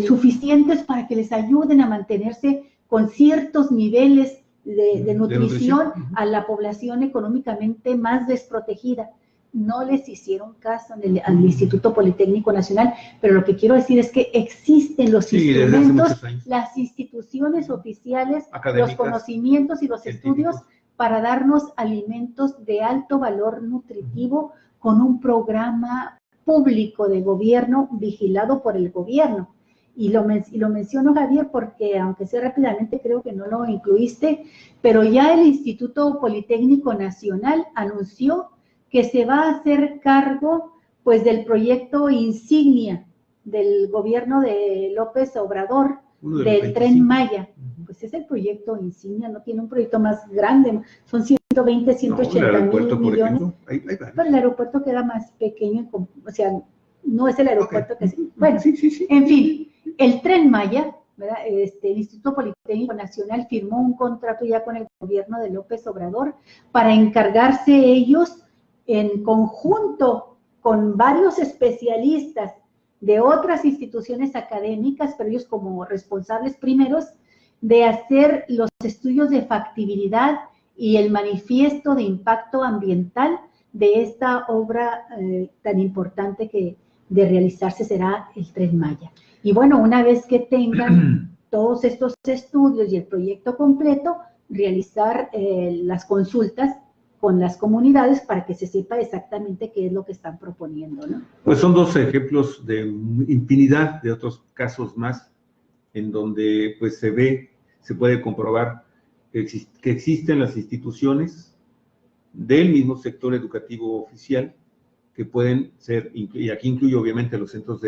Suficientes para que les ayuden a mantenerse con ciertos niveles de nutrición a la población económicamente más desprotegida. No les hicieron caso al Instituto Politécnico Nacional, pero lo que quiero decir es que existen los instrumentos, las instituciones oficiales, los conocimientos y los estudios para darnos alimentos de alto valor nutritivo con un programa público de gobierno vigilado por el gobierno. Y lo menciono, Javier, porque aunque sea rápidamente, creo que no lo incluiste, pero ya el Instituto Politécnico Nacional anunció que se va a hacer cargo, pues, del proyecto insignia del gobierno de López Obrador, del Tren Maya. Pues es el proyecto insignia, no tiene un proyecto más grande, son 120, 180 mil millones. Pero el aeropuerto queda más pequeño, o sea, no es el aeropuerto que sí. Bueno, en fin, el Tren Maya, ¿verdad? El Instituto Politécnico Nacional firmó un contrato ya con el gobierno de López Obrador para encargarse ellos en conjunto con varios especialistas de otras instituciones académicas, pero ellos como responsables primeros, de hacer los estudios de factibilidad y el manifiesto de impacto ambiental de esta obra tan importante que de realizarse será el Tren Maya. Y bueno, una vez que tengan todos estos estudios y el proyecto completo, realizar las consultas con las comunidades para que se sepa exactamente qué es lo que están proponiendo, ¿no? Pues son dos ejemplos de infinidad de otros casos más en donde pues se puede comprobar que existen las instituciones del mismo sector educativo oficial que pueden ser, y aquí incluyo obviamente los centros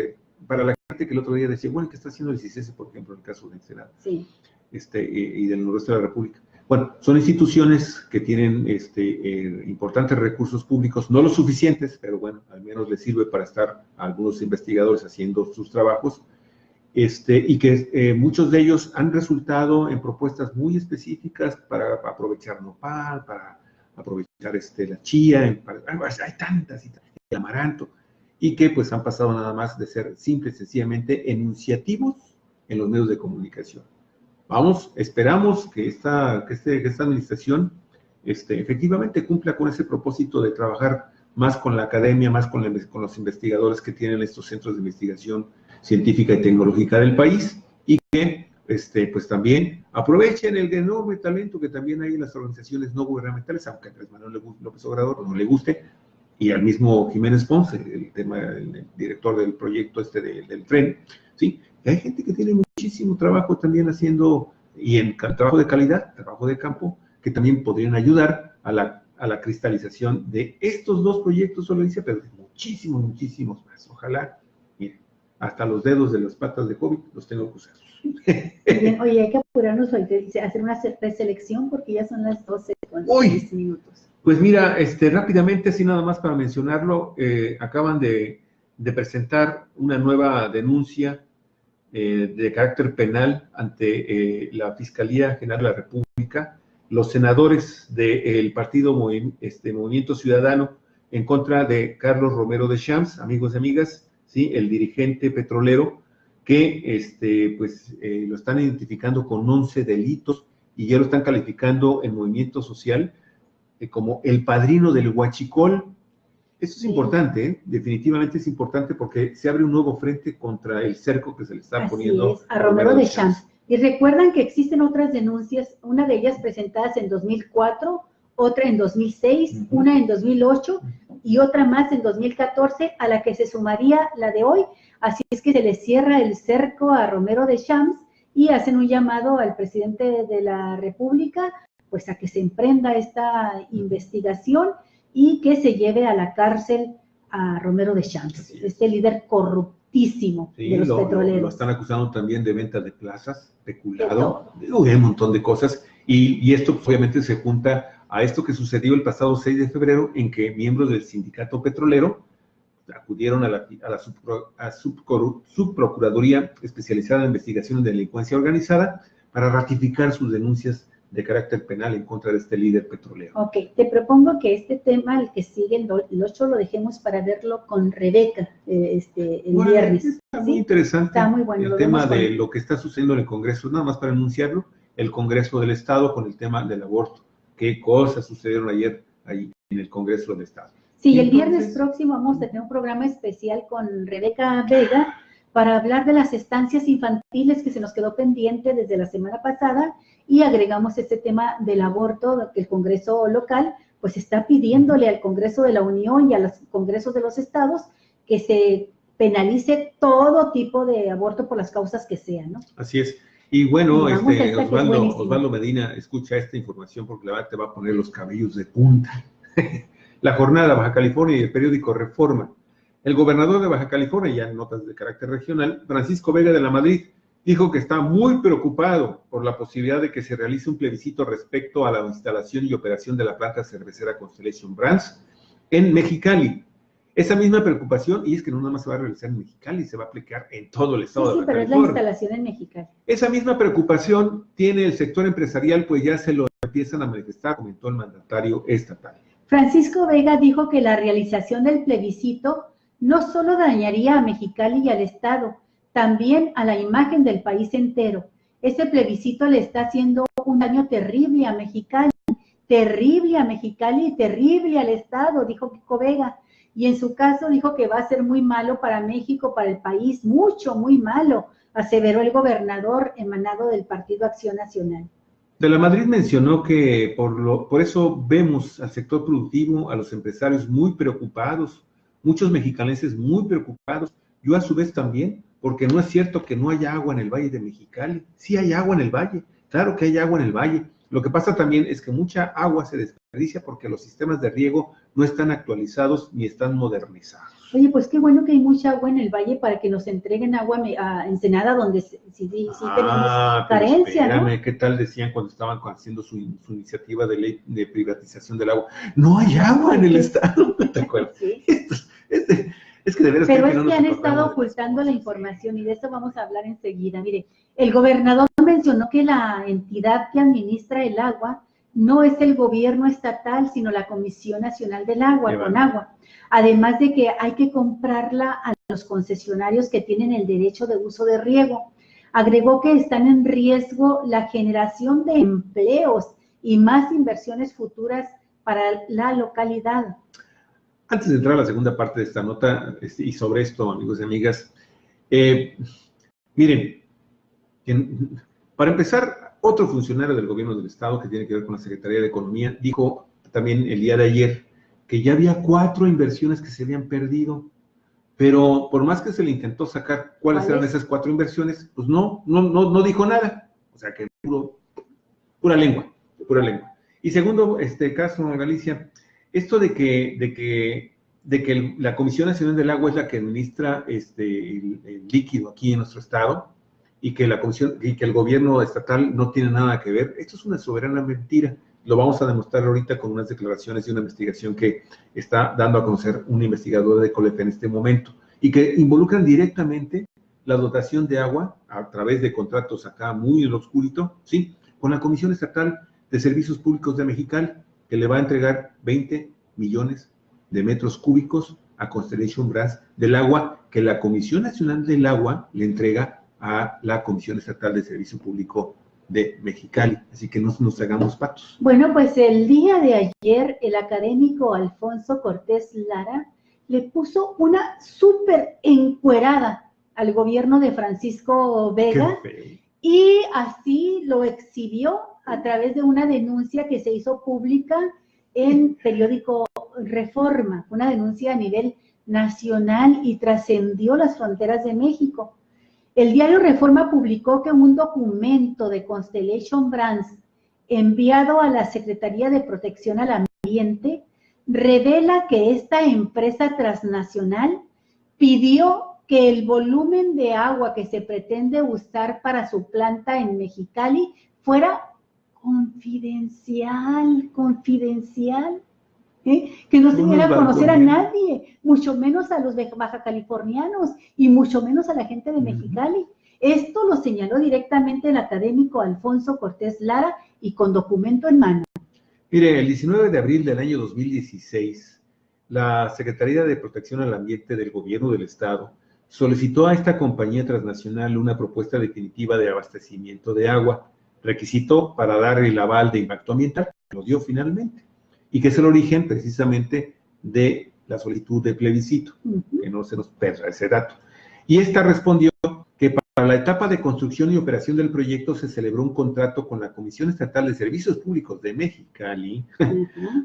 para la gente que el otro día decía, bueno, ¿qué está haciendo el CICESE, por ejemplo, en el caso del Senado? Sí. Y del noroeste de la República. Bueno, son instituciones que tienen importantes recursos públicos, no los suficientes, pero bueno, al menos les sirve para estar a algunos investigadores haciendo sus trabajos, y que muchos de ellos han resultado en propuestas muy específicas para aprovechar nopal, para aprovechar la chía, hay tantas, el amaranto, y que pues han pasado nada más de ser simples, sencillamente enunciativos en los medios de comunicación. Vamos, esperamos que esta administración efectivamente cumpla con ese propósito de trabajar más con la academia, más con los investigadores que tienen estos centros de investigación científica y tecnológica del país, y que pues también aprovechen el enorme talento que también hay en las organizaciones no gubernamentales, aunque a Andrés Manuel López Obrador no le guste, y al mismo Jiménez Ponce, el director del proyecto del tren, ¿sí? Hay gente que tiene muchísimo trabajo también haciendo, y en trabajo de calidad, trabajo de campo, que también podrían ayudar a la cristalización de estos dos proyectos, solo dice, pero muchísimos más. Ojalá, miren, hasta los dedos de las patas de COVID los tengo cruzados. Bien, oye, hay que apurarnos hoy, hacer una preselección porque ya son las 12 con 6 minutos. Pues mira, rápidamente, así nada más para mencionarlo, acaban de presentar una nueva denuncia de carácter penal ante la Fiscalía General de la República, los senadores del partido Movimiento Ciudadano en contra de Carlos Romero de Champs, amigos y amigas, ¿sí? El dirigente petrolero que lo están identificando con 11 delitos y ya lo están calificando en movimiento social como el padrino del huachicol. Eso es importante, definitivamente es importante porque se abre un nuevo frente contra el cerco que se le está poniendo a Romero de Champs. Y recuerdan que existen otras denuncias, una de ellas presentadas en 2004, otra en 2006, una en 2008 y otra más en 2014, a la que se sumaría la de hoy. Así es que se le cierra el cerco a Romero de Champs y hacen un llamado al presidente de la República, pues a que se emprenda esta investigación y que se lleve a la cárcel a Romero de Champs, este líder corruptísimo de los petroleros. Lo están acusando también de venta de plazas, peculado, de un montón de cosas, y esto obviamente se junta a esto que sucedió el pasado 6 de febrero, en que miembros del sindicato petrolero acudieron a la subprocuraduría especializada en investigaciones de delincuencia organizada para ratificar sus denuncias de carácter penal en contra de este líder petrolero. Ok, te propongo que este tema, el que sigue, el 8, lo dejemos para verlo con Rebeca el viernes. Está muy interesante. Está muy bueno. El tema de lo que está sucediendo en el Congreso, nada más para anunciarlo, el Congreso del Estado con el tema del aborto. ¿Qué cosas sucedieron ayer ahí en el Congreso del Estado? Sí, el viernes próximo vamos a tener un programa especial con Rebeca Vega para hablar de las estancias infantiles que se nos quedó pendiente desde la semana pasada, y agregamos este tema del aborto, que el Congreso local pues está pidiéndole al Congreso de la Unión y a los congresos de los estados que se penalice todo tipo de aborto por las causas que sean, ¿no? Así es. Y bueno, Osvaldo, Osvaldo Medina, escucha esta información porque la verdad te va a poner los cabellos de punta. La Jornada, Baja California y el periódico Reforma. El gobernador de Baja California, ya en notas de carácter regional, Francisco Vega de la Madrid, dijo que está muy preocupado por la posibilidad de que se realice un plebiscito respecto a la instalación y operación de la planta cervecera Constellation Brands en Mexicali. Esa misma preocupación, y es que no nada más se va a realizar en Mexicali, se va a aplicar en todo el estado de Baja California. Sí, pero es la instalación en Mexicali. Esa misma preocupación tiene el sector empresarial, pues ya se lo empiezan a manifestar, comentó el mandatario estatal. Francisco Vega dijo que la realización del plebiscito no solo dañaría a Mexicali y al estado, también a la imagen del país entero. Ese plebiscito le está haciendo un daño terrible a Mexicali y terrible al estado, dijo Kiko Vega. Y en su caso dijo que va a ser muy malo para México, para el país, muy malo, aseveró el gobernador emanado del Partido Acción Nacional. De la Madrid mencionó que por eso vemos al sector productivo, a los empresarios muy preocupados, muchos mexicalenses muy preocupados, yo a su vez también, porque no es cierto que no haya agua en el Valle de Mexicali. Sí hay agua en el Valle, claro que hay agua en el Valle. Lo que pasa también es que mucha agua se desperdicia porque los sistemas de riego no están actualizados ni están modernizados. Oye, pues qué bueno que hay mucha agua en el Valle para que nos entreguen agua a Ensenada, donde sí tenemos carencia, espérame, ¿no? ¿Qué tal decían cuando estaban haciendo su iniciativa de ley de privatización del agua? No hay agua en el estado, ¿te acuerdas? Sí. Es que de veras pero es que han estado ocultando la información, y de eso vamos a hablar enseguida. Mire, el gobernador mencionó que la entidad que administra el agua no es el gobierno estatal, sino la Comisión Nacional del Agua, Conagua. Además de que hay que comprarla a los concesionarios que tienen el derecho de uso de riego. Agregó que están en riesgo la generación de empleos y más inversiones futuras para la localidad. Antes de entrar a la segunda parte de esta nota, y sobre esto, amigos y amigas, miren, para empezar, otro funcionario del gobierno del estado que tiene que ver con la Secretaría de Economía dijo también el día de ayer que ya había 4 inversiones que se habían perdido, pero por más que se le intentó sacar cuáles eran esas 4 inversiones, pues no dijo nada, o sea que pura lengua. Y segundo caso, Galicia, esto de que la Comisión Nacional del Agua es la que administra el líquido aquí en nuestro estado, y que el gobierno estatal no tiene nada que ver, esto es una soberana mentira. Lo vamos a demostrar ahorita con unas declaraciones y una investigación que está dando a conocer un investigador de COLEP en este momento, y que involucran directamente la dotación de agua a través de contratos acá muy en lo oscurito, ¿sí? Con la Comisión Estatal de Servicios Públicos de Mexicali, que le va a entregar 20 millones de metros cúbicos a Constellation Brands del agua que la Comisión Nacional del Agua le entrega a la Comisión Estatal de Servicio Público de Mexicali, así que no nos hagamos patos. Bueno, pues el día de ayer el académico Alfonso Cortés Lara le puso una súper encuerada al gobierno de Francisco Vega y así lo exhibió a través de una denuncia que se hizo pública en periódico Reforma, una denuncia a nivel nacional y trascendió las fronteras de México. El diario Reforma publicó que un documento de Constellation Brands enviado a la Secretaría de Protección al Ambiente revela que esta empresa transnacional pidió que el volumen de agua que se pretende usar para su planta en Mexicali fuera confidencial. que no se diera a conocer a nadie, mucho menos a los baja californianos y mucho menos a la gente de Mexicali. Esto lo señaló directamente el académico Alfonso Cortés Lara y con documento en mano. Mire, el 19 de abril del año 2016, la Secretaría de Protección al Ambiente del Gobierno del Estado solicitó a esta compañía transnacional una propuesta definitiva de abastecimiento de agua, requisito para dar el aval de impacto ambiental, que lo dio finalmente, y que es el origen precisamente de la solicitud de plebiscito, que no se nos perda ese dato. Y esta respondió que para la etapa de construcción y operación del proyecto se celebró un contrato con la Comisión Estatal de Servicios Públicos de Mexicali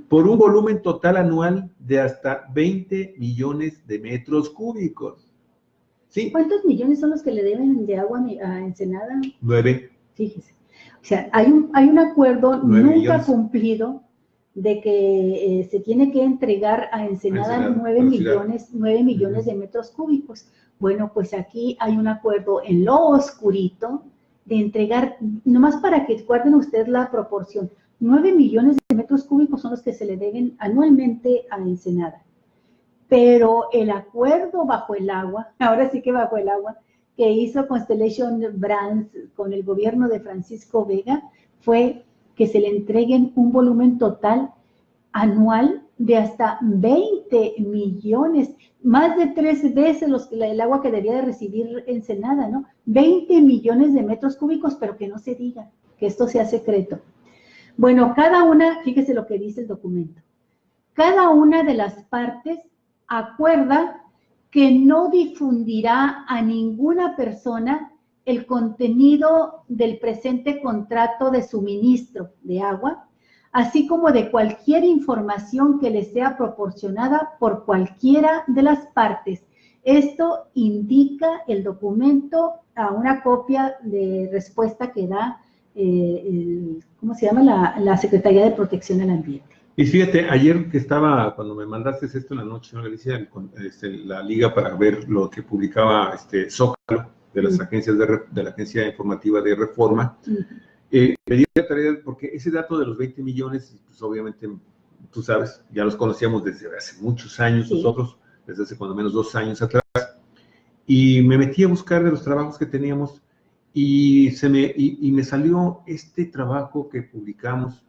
por un volumen total anual de hasta 20 millones de metros cúbicos. ¿Sí? ¿Cuántos millones son los que le deben de agua a Ensenada? 9. Fíjese. O sea, hay un acuerdo nunca millones. Cumplido de que se tiene que entregar a Ensenada 9 millones de metros cúbicos. Bueno, pues aquí hay un acuerdo en lo oscurito de entregar, nomás para que guarden ustedes la proporción, 9 millones de metros cúbicos son los que se le deben anualmente a Ensenada. Pero el acuerdo bajo el agua, ahora sí que bajo el agua, que hizo Constellation Brands con el gobierno de Francisco Vega, fue que se le entreguen un volumen total anual de hasta 20 millones, más de 3 veces el agua que debía de recibir Ensenada, ¿no? 20 millones de metros cúbicos, pero que no se diga, que esto sea secreto. Bueno, cada una, fíjese lo que dice el documento, cada una de las partes acuerda que no difundirá a ninguna persona el contenido del presente contrato de suministro de agua, así como de cualquier información que le sea proporcionada por cualquiera de las partes. Esto indica el documento a una copia de respuesta que da, ¿cómo se llama? La Secretaría de Protección al Ambiente. Y fíjate, ayer que estaba, cuando me mandaste esto en la noche, ¿no, Alicia? La liga para ver lo que publicaba Zócalo de las agencias de la Agencia Informativa de Reforma, me dio la tarea porque ese dato de los 20 millones, pues obviamente, tú sabes, ya los conocíamos desde hace muchos años, nosotros, desde hace cuando menos 2 años atrás, y me metí a buscar de los trabajos que teníamos y me salió este trabajo que publicamos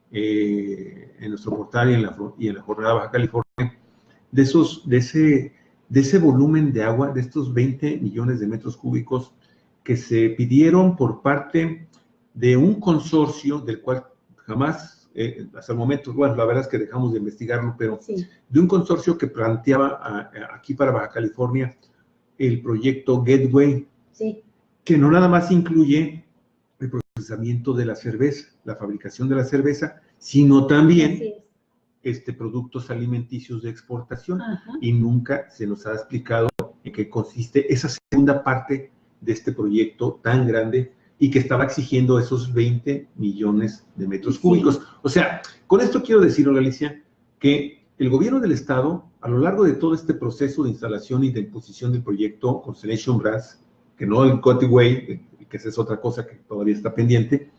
en nuestro portal y en la Jornada Baja California, de ese volumen de agua, de estos 20 millones de metros cúbicos que se pidieron por parte de un consorcio del cual jamás, hasta el momento, bueno, la verdad es que dejamos de investigarlo, pero de un consorcio que planteaba aquí para Baja California el proyecto Gateway, que no nada más incluye el procesamiento de la cerveza, la fabricación de la cerveza, sino también productos alimenticios de exportación. Y nunca se nos ha explicado en qué consiste esa segunda parte de este proyecto tan grande y que estaba exigiendo esos 20 millones de metros cúbicos. O sea, con esto quiero decir, Alicia, que el gobierno del Estado, a lo largo de todo este proceso de instalación y de imposición del proyecto Constellation Brands, que no el Gateway, que esa es otra cosa que todavía está pendiente,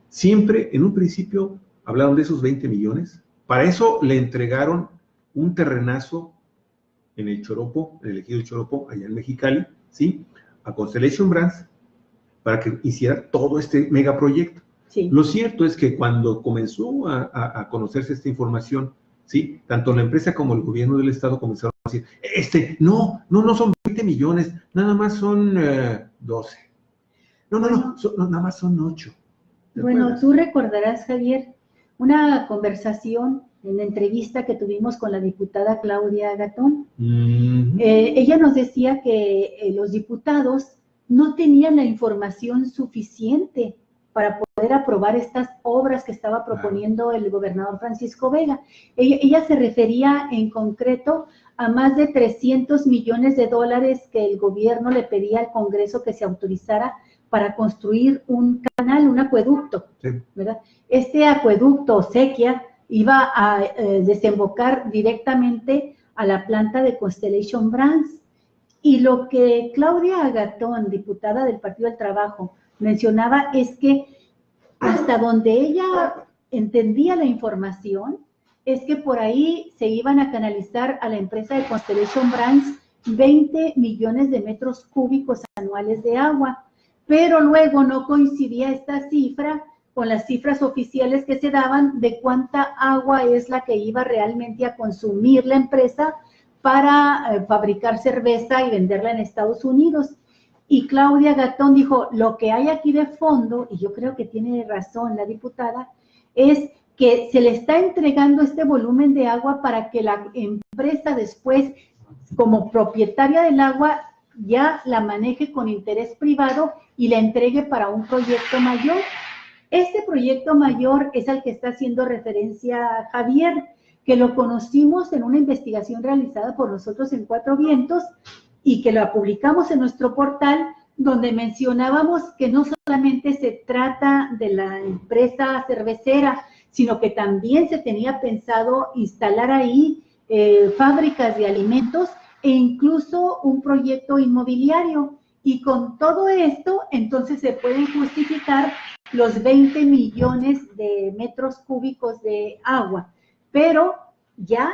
siempre en un principio hablaron de esos 20 millones. Para eso le entregaron un terrenazo en el Choropo, en el ejido Choropo, allá en Mexicali, ¿sí? A Constellation Brands, para que hiciera todo este megaproyecto. Lo cierto es que cuando comenzó a conocerse esta información, ¿sí? Tanto la empresa como el gobierno del Estado comenzaron a decir, no son 20 millones, nada más son 12. Nada más son 8. Bueno, tú recordarás, Javier, una conversación en la entrevista que tuvimos con la diputada Claudia Gatón. Ella nos decía que los diputados no tenían la información suficiente para poder aprobar estas obras que estaba proponiendo el gobernador Francisco Vega. Ella se refería en concreto a más de 300 millones de dólares que el gobierno le pedía al Congreso que se autorizara para construir un canal, un acueducto, ¿verdad? Este acueducto o sequía iba a desembocar directamente a la planta de Constellation Brands. Y lo que Claudia Gatón, diputada del Partido del Trabajo, mencionaba es que hasta donde ella entendía la información, es que por ahí se iban a canalizar a la empresa de Constellation Brands 20 millones de metros cúbicos anuales de agua, pero luego no coincidía esta cifra con las cifras oficiales que se daban de cuánta agua es la que iba realmente a consumir la empresa para fabricar cerveza y venderla en Estados Unidos. Y Claudia Gatón dijo, lo que hay aquí de fondo, y yo creo que tiene razón la diputada, es que se le está entregando este volumen de agua para que la empresa después, como propietaria del agua, ya la maneje con interés privado y la entregue para un proyecto mayor. Este proyecto mayor es al que está haciendo referencia Javier, que lo conocimos en una investigación realizada por nosotros en Cuatro Vientos y que la publicamos en nuestro portal, donde mencionábamos que no solamente se trata de la empresa cervecera, sino que también se tenía pensado instalar ahí fábricas de alimentos e incluso un proyecto inmobiliario. Y con todo esto, entonces se pueden justificar los 20 millones de metros cúbicos de agua, pero ya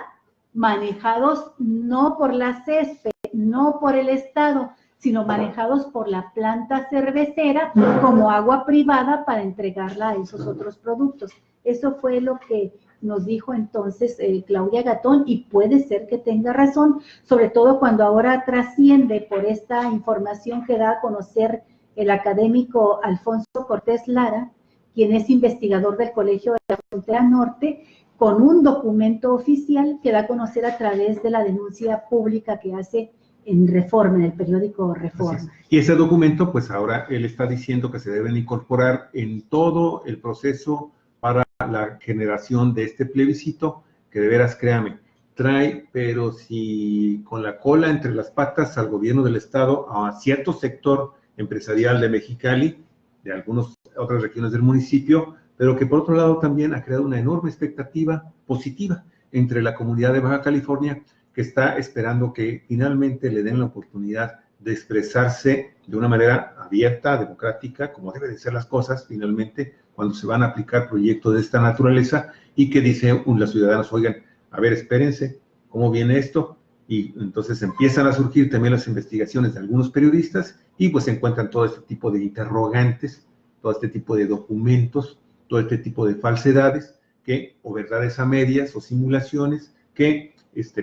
manejados no por la CESPE, no por el Estado, sino manejados por la planta cervecera como agua privada para entregarla a esos otros productos. Eso fue lo que nos dijo entonces Claudia Gatón, y puede ser que tenga razón, sobre todo cuando ahora trasciende por esta información que da a conocer el académico Alfonso Cortés Lara, quien es investigador del Colegio de la Frontera Norte, con un documento oficial que da a conocer a través de la denuncia pública que hace en Reforma, en el periódico Reforma. Y ese documento, pues ahora él está diciendo que se deben incorporar en todo el proceso para la generación de este plebiscito, que de veras, créame, trae, pero si con la cola entre las patas al gobierno del estado, a cierto sector empresarial de Mexicali, de algunas otras regiones del municipio, pero que por otro lado también ha creado una enorme expectativa positiva entre la comunidad de Baja California, que está esperando que finalmente le den la oportunidad de expresarse de una manera abierta, democrática, como deben de ser las cosas finalmente cuando se van a aplicar proyectos de esta naturaleza, y que dicen los ciudadanos, oigan, a ver, espérense, ¿cómo viene esto? Y entonces empiezan a surgir también las investigaciones de algunos periodistas y pues se encuentran todo este tipo de interrogantes, todo este tipo de documentos, todo este tipo de falsedades, que, o verdades a medias o simulaciones, que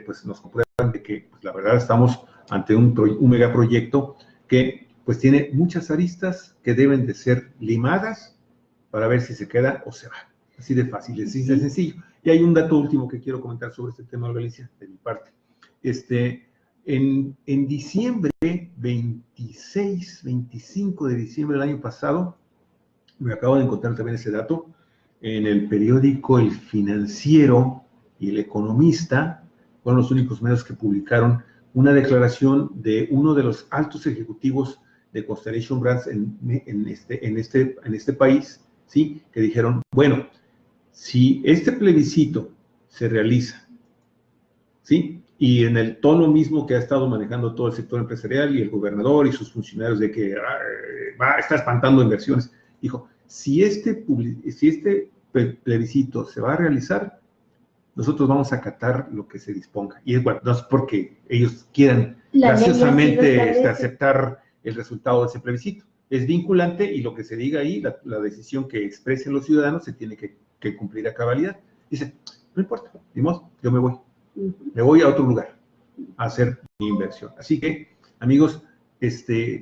pues nos comprueban de que pues, la verdad estamos ante un megaproyecto que pues tiene muchas aristas que deben de ser limadas para ver si se queda o se va. Así de fácil, así de sencillo. Y hay un dato último que quiero comentar sobre este tema, Galicia, de mi parte. En diciembre 26, 25 de diciembre del año pasado, me acabo de encontrar también ese dato, en el periódico El Financiero y El Economista, fueron los únicos medios que publicaron una declaración de uno de los altos ejecutivos de Constellation Brands en este país, ¿sí? Que dijeron, bueno, si este plebiscito se realiza, ¿sí? Y en el tono mismo que ha estado manejando todo el sector empresarial y el gobernador y sus funcionarios de que está espantando inversiones, dijo, si este plebiscito se va a realizar, nosotros vamos a acatar lo que se disponga. Y bueno, no es porque ellos quieran graciosamente aceptar el resultado de ese plebiscito. Es vinculante y lo que se diga ahí, la decisión que expresen los ciudadanos, se tiene que cumplir a cabalidad. Dice, no importa, dimos, yo me voy a otro lugar a hacer mi inversión. Así que, amigos,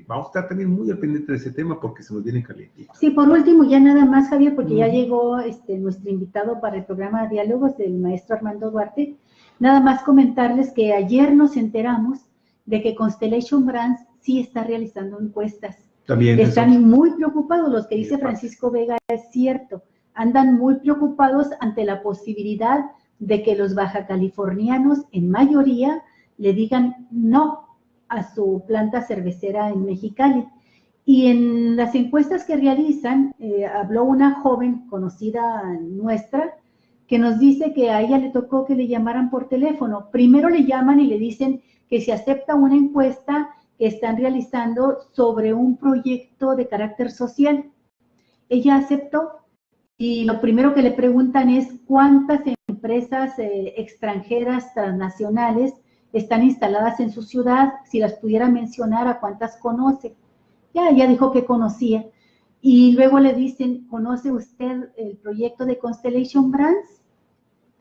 vamos a estar también muy al pendiente de ese tema porque se nos viene caliente. Sí, por último, ya nada más, Javier, porque ya llegó nuestro invitado para el programa de Diálogos del maestro Armando Duarte. Nada más comentarles que ayer nos enteramos de que Constellation Brands sí está realizando encuestas. También están muy preocupados, los que dice Francisco Vega es cierto, andan muy preocupados ante la posibilidad de que los bajacalifornianos en mayoría le digan no a su planta cervecera en Mexicali. Y en las encuestas que realizan, habló una joven conocida nuestra que nos dice que a ella le tocó que le llamaran por teléfono. Primero le llaman y le dicen que si acepta una encuesta que están realizando sobre un proyecto de carácter social. Ella aceptó y lo primero que le preguntan es cuántas empresas extranjeras, transnacionales, están instaladas en su ciudad. Si las pudiera mencionar, ¿a cuántas conoce? Ya dijo que conocía. Y luego le dicen, ¿conoce usted el proyecto de Constellation Brands?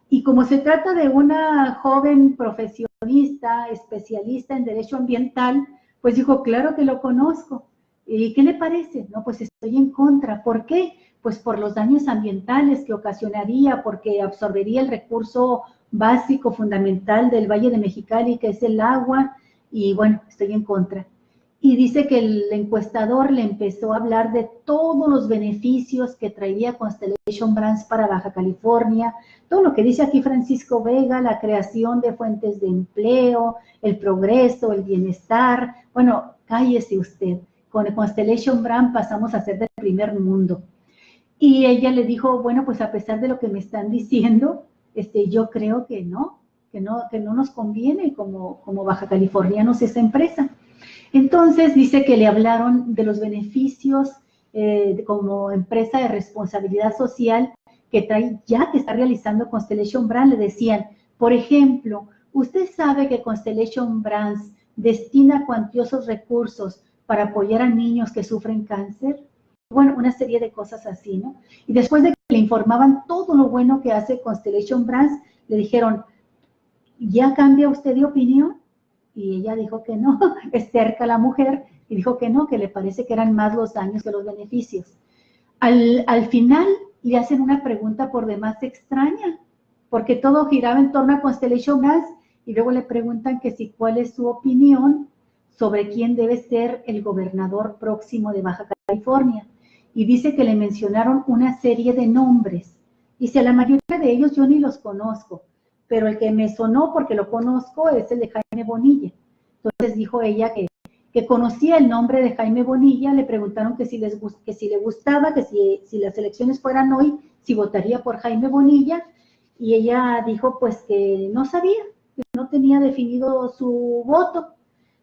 Y como se trata de una joven profesionista, especialista en derecho ambiental, pues dijo, claro que lo conozco. ¿Y qué le parece? No, pues estoy en contra. ¿Por qué? Pues por los daños ambientales que ocasionaría, porque absorbería el recurso básico, fundamental del Valle de Mexicali, que es el agua, y bueno, estoy en contra. Y dice que el encuestador le empezó a hablar de todos los beneficios que traería Constellation Brands para Baja California, todo lo que dice aquí Francisco Vega, la creación de fuentes de empleo, el progreso, el bienestar. Bueno, cállese usted, con Constellation Brands pasamos a ser del primer mundo. Y ella le dijo, bueno, pues a pesar de lo que me están diciendo, yo creo que no nos conviene como baja californianos esa empresa. Entonces dice que le hablaron de los beneficios como empresa de responsabilidad social que trae ya, que está realizando Constellation Brands. Le decían, por ejemplo, usted sabe que Constellation Brands destina cuantiosos recursos para apoyar a niños que sufren cáncer. Bueno, una serie de cosas así, ¿no? Y después de que le informaban todo lo bueno que hace Constellation Brands, le dijeron, ¿ya cambia usted de opinión? Y ella dijo que no, es cerca la mujer, y dijo que no, que le parece que eran más los daños que los beneficios. Al final le hacen una pregunta por demás extraña, porque todo giraba en torno a Constellation Brands, y luego le preguntan que si cuál es su opinión sobre quién debe ser el gobernador próximo de Baja California. Y dice que le mencionaron una serie de nombres. Dice, a la mayoría de ellos yo ni los conozco, pero el que me sonó porque lo conozco es el de Jaime Bonilla. Entonces dijo ella que conocía el nombre de Jaime Bonilla, le preguntaron que si le gustaba, que si las elecciones fueran hoy, si votaría por Jaime Bonilla, y ella dijo pues que no sabía, que no tenía definido su voto.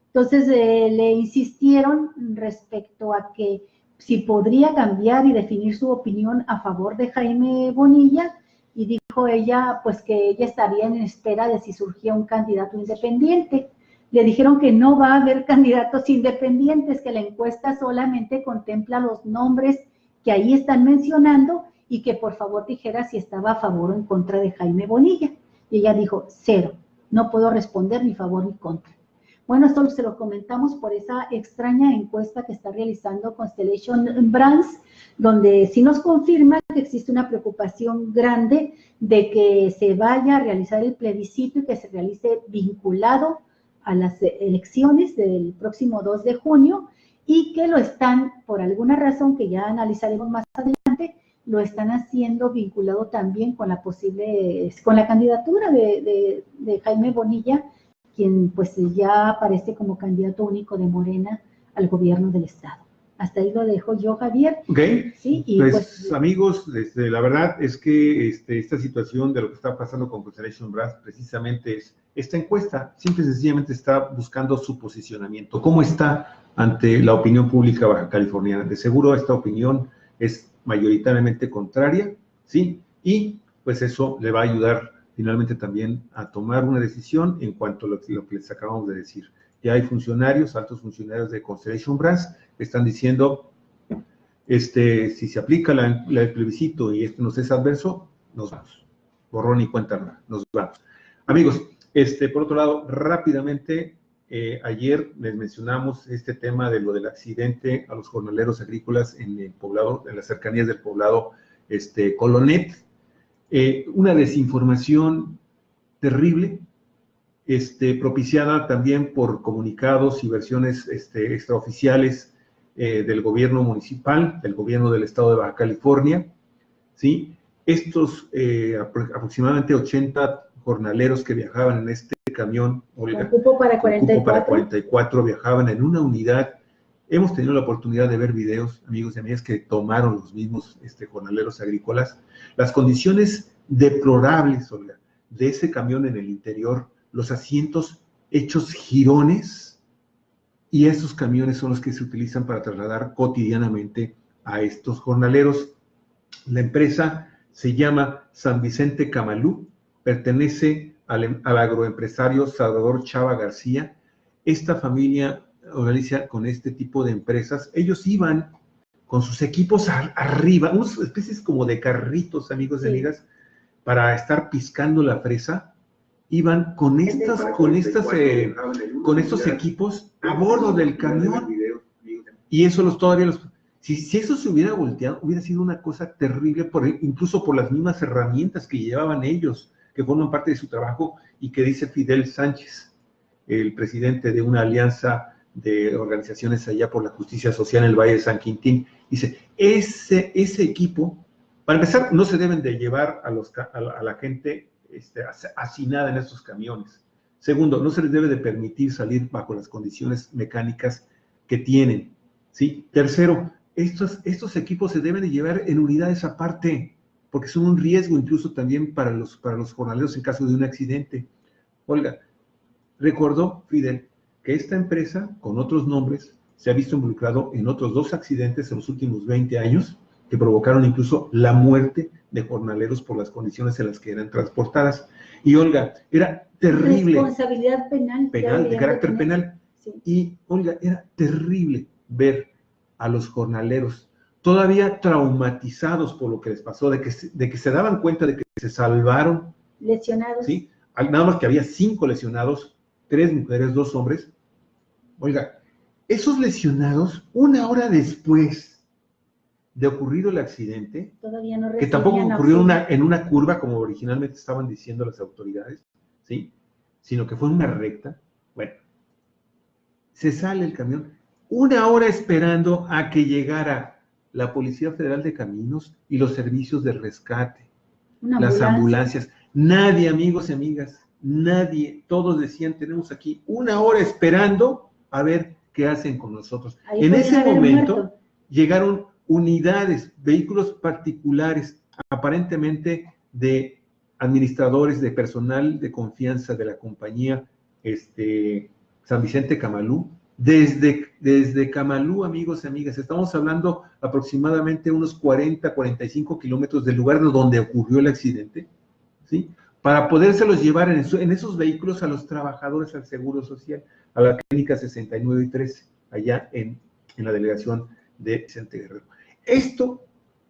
Entonces le insistieron respecto a que si podría cambiar y definir su opinión a favor de Jaime Bonilla, y dijo ella pues que ella estaría en espera de si surgía un candidato independiente. Le dijeron que no va a haber candidatos independientes, que la encuesta solamente contempla los nombres que ahí están mencionando y que por favor dijera si estaba a favor o en contra de Jaime Bonilla. Y ella dijo, cero, no puedo responder ni favor ni contra. Bueno, esto se lo comentamos por esa extraña encuesta que está realizando Constellation Brands, donde sí nos confirma que existe una preocupación grande de que se vaya a realizar el plebiscito y que se realice vinculado a las elecciones del próximo 2 de junio y que lo están, por alguna razón que ya analizaremos más adelante, lo están haciendo vinculado también con la candidatura de Jaime Bonilla, quien pues ya aparece como candidato único de Morena al gobierno del estado. Hasta ahí lo dejo yo, Javier. Ok, sí, y pues amigos, la verdad es que esta situación de lo que está pasando con Constellation Brands precisamente es esta encuesta, simple y sencillamente está buscando su posicionamiento, cómo está ante la opinión pública baja californiana. De seguro esta opinión es mayoritariamente contraria, ¿sí? Y pues eso le va a ayudar finalmente también a tomar una decisión en cuanto a lo que les acabamos de decir. Ya hay funcionarios, altos funcionarios de Constellation Brands, que están diciendo, si se aplica el plebiscito y esto nos es adverso, nos vamos. Borrón y cuenta nueva, nos vamos. Amigos, por otro lado, rápidamente, ayer les mencionamos este tema de lo del accidente a los jornaleros agrícolas en el poblado, en las cercanías del poblado Colonet. Una desinformación terrible, propiciada también por comunicados y versiones extraoficiales del gobierno municipal, del gobierno del estado de Baja California, ¿sí? Estos aproximadamente 80 jornaleros que viajaban en este camión, Olga, cupo para 44, viajaban en una unidad. Hemos tenido la oportunidad de ver videos, amigos y amigas, que tomaron los mismos jornaleros agrícolas. Las condiciones deplorables, Olga, de ese camión en el interior, los asientos hechos jirones, y esos camiones son los que se utilizan para trasladar cotidianamente a estos jornaleros. La empresa se llama San Vicente Camalú, pertenece al agroempresario Salvador Chava García. Esta familia, Galicia, con este tipo de empresas, ellos iban con sus equipos arriba, unas especies como de carritos, amigos y amigas, para estar piscando la fresa. Iban con estos equipos a bordo del camión. Y eso si eso se hubiera volteado, hubiera sido una cosa terrible, incluso por las mismas herramientas que llevaban ellos, que forman parte de su trabajo, y que dice Fidel Sánchez, el presidente de una alianza de organizaciones allá por la justicia social en el Valle de San Quintín, dice, ese equipo, para empezar, no se deben de llevar a la gente hacinada en estos camiones. Segundo, no se les debe de permitir salir bajo las condiciones mecánicas que tienen, ¿sí? Tercero, estos equipos se deben de llevar en unidades aparte, porque son un riesgo incluso también para los jornaleros en caso de un accidente. Olga, recordó Fidel que esta empresa, con otros nombres, se ha visto involucrado en otros 2 accidentes en los últimos 20 años, que provocaron incluso la muerte de jornaleros por las condiciones en las que eran transportadas. Y Olga, era terrible. Responsabilidad penal. De carácter penal. Sí. Y Olga, era terrible ver a los jornaleros todavía traumatizados por lo que les pasó, de que se daban cuenta de que se salvaron. Lesionados. Sí, nada más que había 5 lesionados, 3 mujeres, 2 hombres. Oiga, esos lesionados, 1 hora después de ocurrido el accidente, todavía no, que tampoco ocurrió en una curva como originalmente estaban diciendo las autoridades, ¿sí? Sino que fue en una recta. Bueno, se sale el camión 1 hora esperando a que llegara la Policía Federal de Caminos y los servicios de rescate, las ambulancias. Nadie, amigos y amigas, nadie, todos decían, tenemos aquí 1 hora esperando a ver qué hacen con nosotros. En ese momento llegaron unidades, vehículos particulares, aparentemente de administradores, de personal de confianza de la compañía San Vicente Camalú, desde Camalú, amigos y amigas, estamos hablando aproximadamente unos 40, 45 kilómetros del lugar donde ocurrió el accidente, ¿sí? Para podérselos llevar en esos vehículos a los trabajadores al Seguro Social, a la clínica 69 y 13, allá en la delegación de Vicente Guerrero. Esto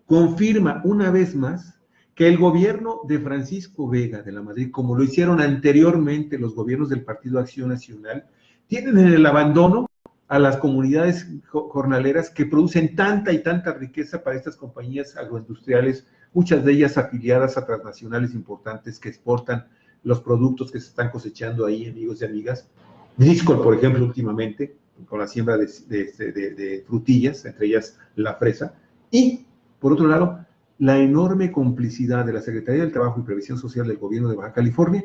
confirma una vez más que el gobierno de Francisco Vega de la Madrid, como lo hicieron anteriormente los gobiernos del Partido Acción Nacional, tienen en el abandono a las comunidades jornaleras que producen tanta y tanta riqueza para estas compañías agroindustriales, muchas de ellas afiliadas a transnacionales importantes que exportan los productos que se están cosechando ahí, amigos y amigas. Driscoll, por ejemplo, últimamente, con la siembra de frutillas, entre ellas la fresa, y, por otro lado, la enorme complicidad de la Secretaría del Trabajo y Previsión Social del Gobierno de Baja California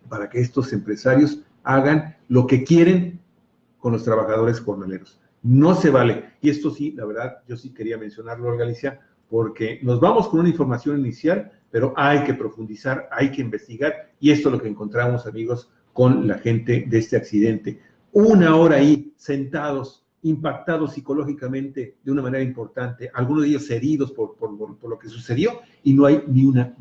para que estos empresarios hagan lo que quieren con los trabajadores jornaleros. No se vale. Y esto sí, la verdad, yo sí quería mencionarlo, Galicia, porque nos vamos con una información inicial, pero hay que profundizar, hay que investigar, y esto es lo que encontramos, amigos, con la gente de este accidente. 1 hora ahí, sentados, impactados psicológicamente de una manera importante, algunos de ellos heridos por lo que sucedió, y no hay ni una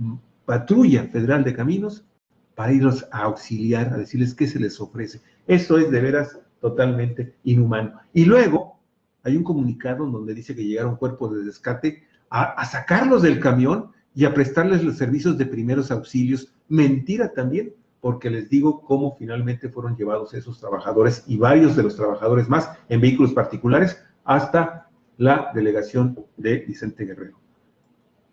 patrulla federal de caminos para irlos a auxiliar, a decirles qué se les ofrece. Esto es de veras totalmente inhumano. Y luego hay un comunicado donde dice que llegaron cuerpos de rescate a sacarlos del camión y a prestarles los servicios de primeros auxilios. Mentira también, porque les digo cómo finalmente fueron llevados esos trabajadores y varios de los trabajadores más en vehículos particulares hasta la delegación de Vicente Guerrero.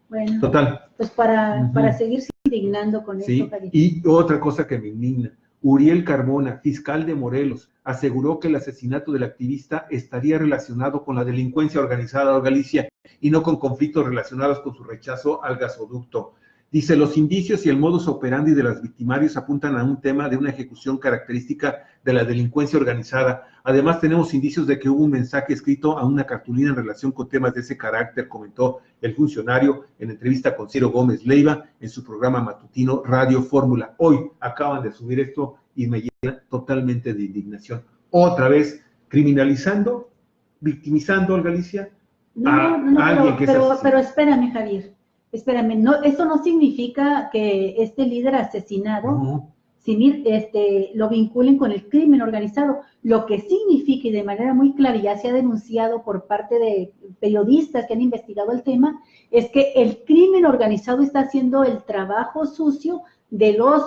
Bueno, total. Pues para seguirse indignando con sí, esto. Y otra cosa que me indigna, Uriel Carmona, fiscal de Morelos, aseguró que el asesinato del activista estaría relacionado con la delincuencia organizada de Galicia y no con conflictos relacionados con su rechazo al gasoducto. Dice, los indicios y el modus operandi de los victimarios apuntan a un tema de una ejecución característica de la delincuencia organizada. Además, tenemos indicios de que hubo un mensaje escrito a una cartulina en relación con temas de ese carácter, comentó el funcionario en entrevista con Ciro Gómez Leiva en su programa matutino Radio Fórmula. Hoy acaban de subir esto y me llena totalmente de indignación. Otra vez, criminalizando, victimizando a Galicia, alguien que pero espérame, Javier. Espérame, no, eso no significa que este líder asesinado lo vinculen con el crimen organizado. Lo que significa, y de manera muy clara, ya se ha denunciado por parte de periodistas que han investigado el tema, es que el crimen organizado está haciendo el trabajo sucio de los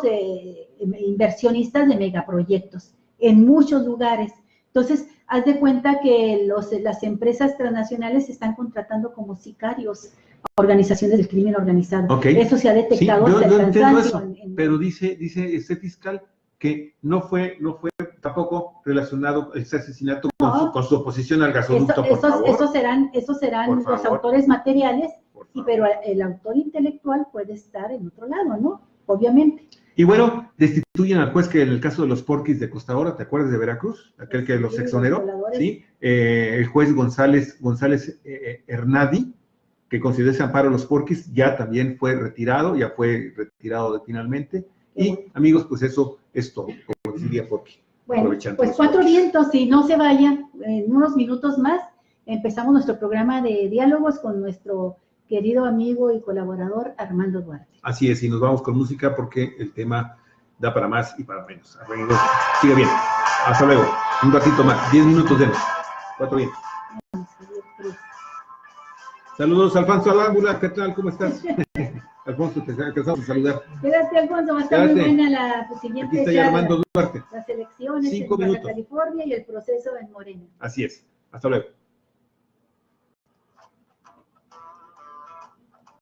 inversionistas de megaproyectos en muchos lugares. Entonces, haz de cuenta que las empresas transnacionales están contratando como sicarios a organizaciones del crimen organizado. Okay. Eso se ha detectado. Sí, yo entiendo eso, pero dice este fiscal que no fue tampoco relacionado ese asesinato con su oposición al gasoducto, esos serán los autores materiales, pero el autor intelectual puede estar en otro lado, ¿no? Obviamente. Y bueno, destituyen al juez que en el caso de los porquis de Costa Ora, ¿te acuerdas de Veracruz? Aquel que los exoneró, ¿sí? El juez González Hernadi, que concedió ese amparo a los porquis, ya también fue retirado, finalmente. Y, amigos, pues eso es todo, como decía Porqui. Bueno, pues cuatro vientos, si no se vayan, en unos minutos más, empezamos nuestro programa de diálogos con nuestro querido amigo y colaborador Armando Duarte. Así es, y nos vamos con música porque el tema da para más y para menos. Sigue bien. Hasta luego. Un ratito más. 10 minutos de 4 vientos. Saludos, Alfonso Alámbula. ¿Qué tal? ¿Cómo estás? Alfonso, te alcanzamos a saludar. Quédate, Alfonso. Va a estar muy buena la siguiente. Aquí está ya Armando Duarte. Las elecciones 5 en minutos. Baja California y el proceso en Morena. Así es. Hasta luego.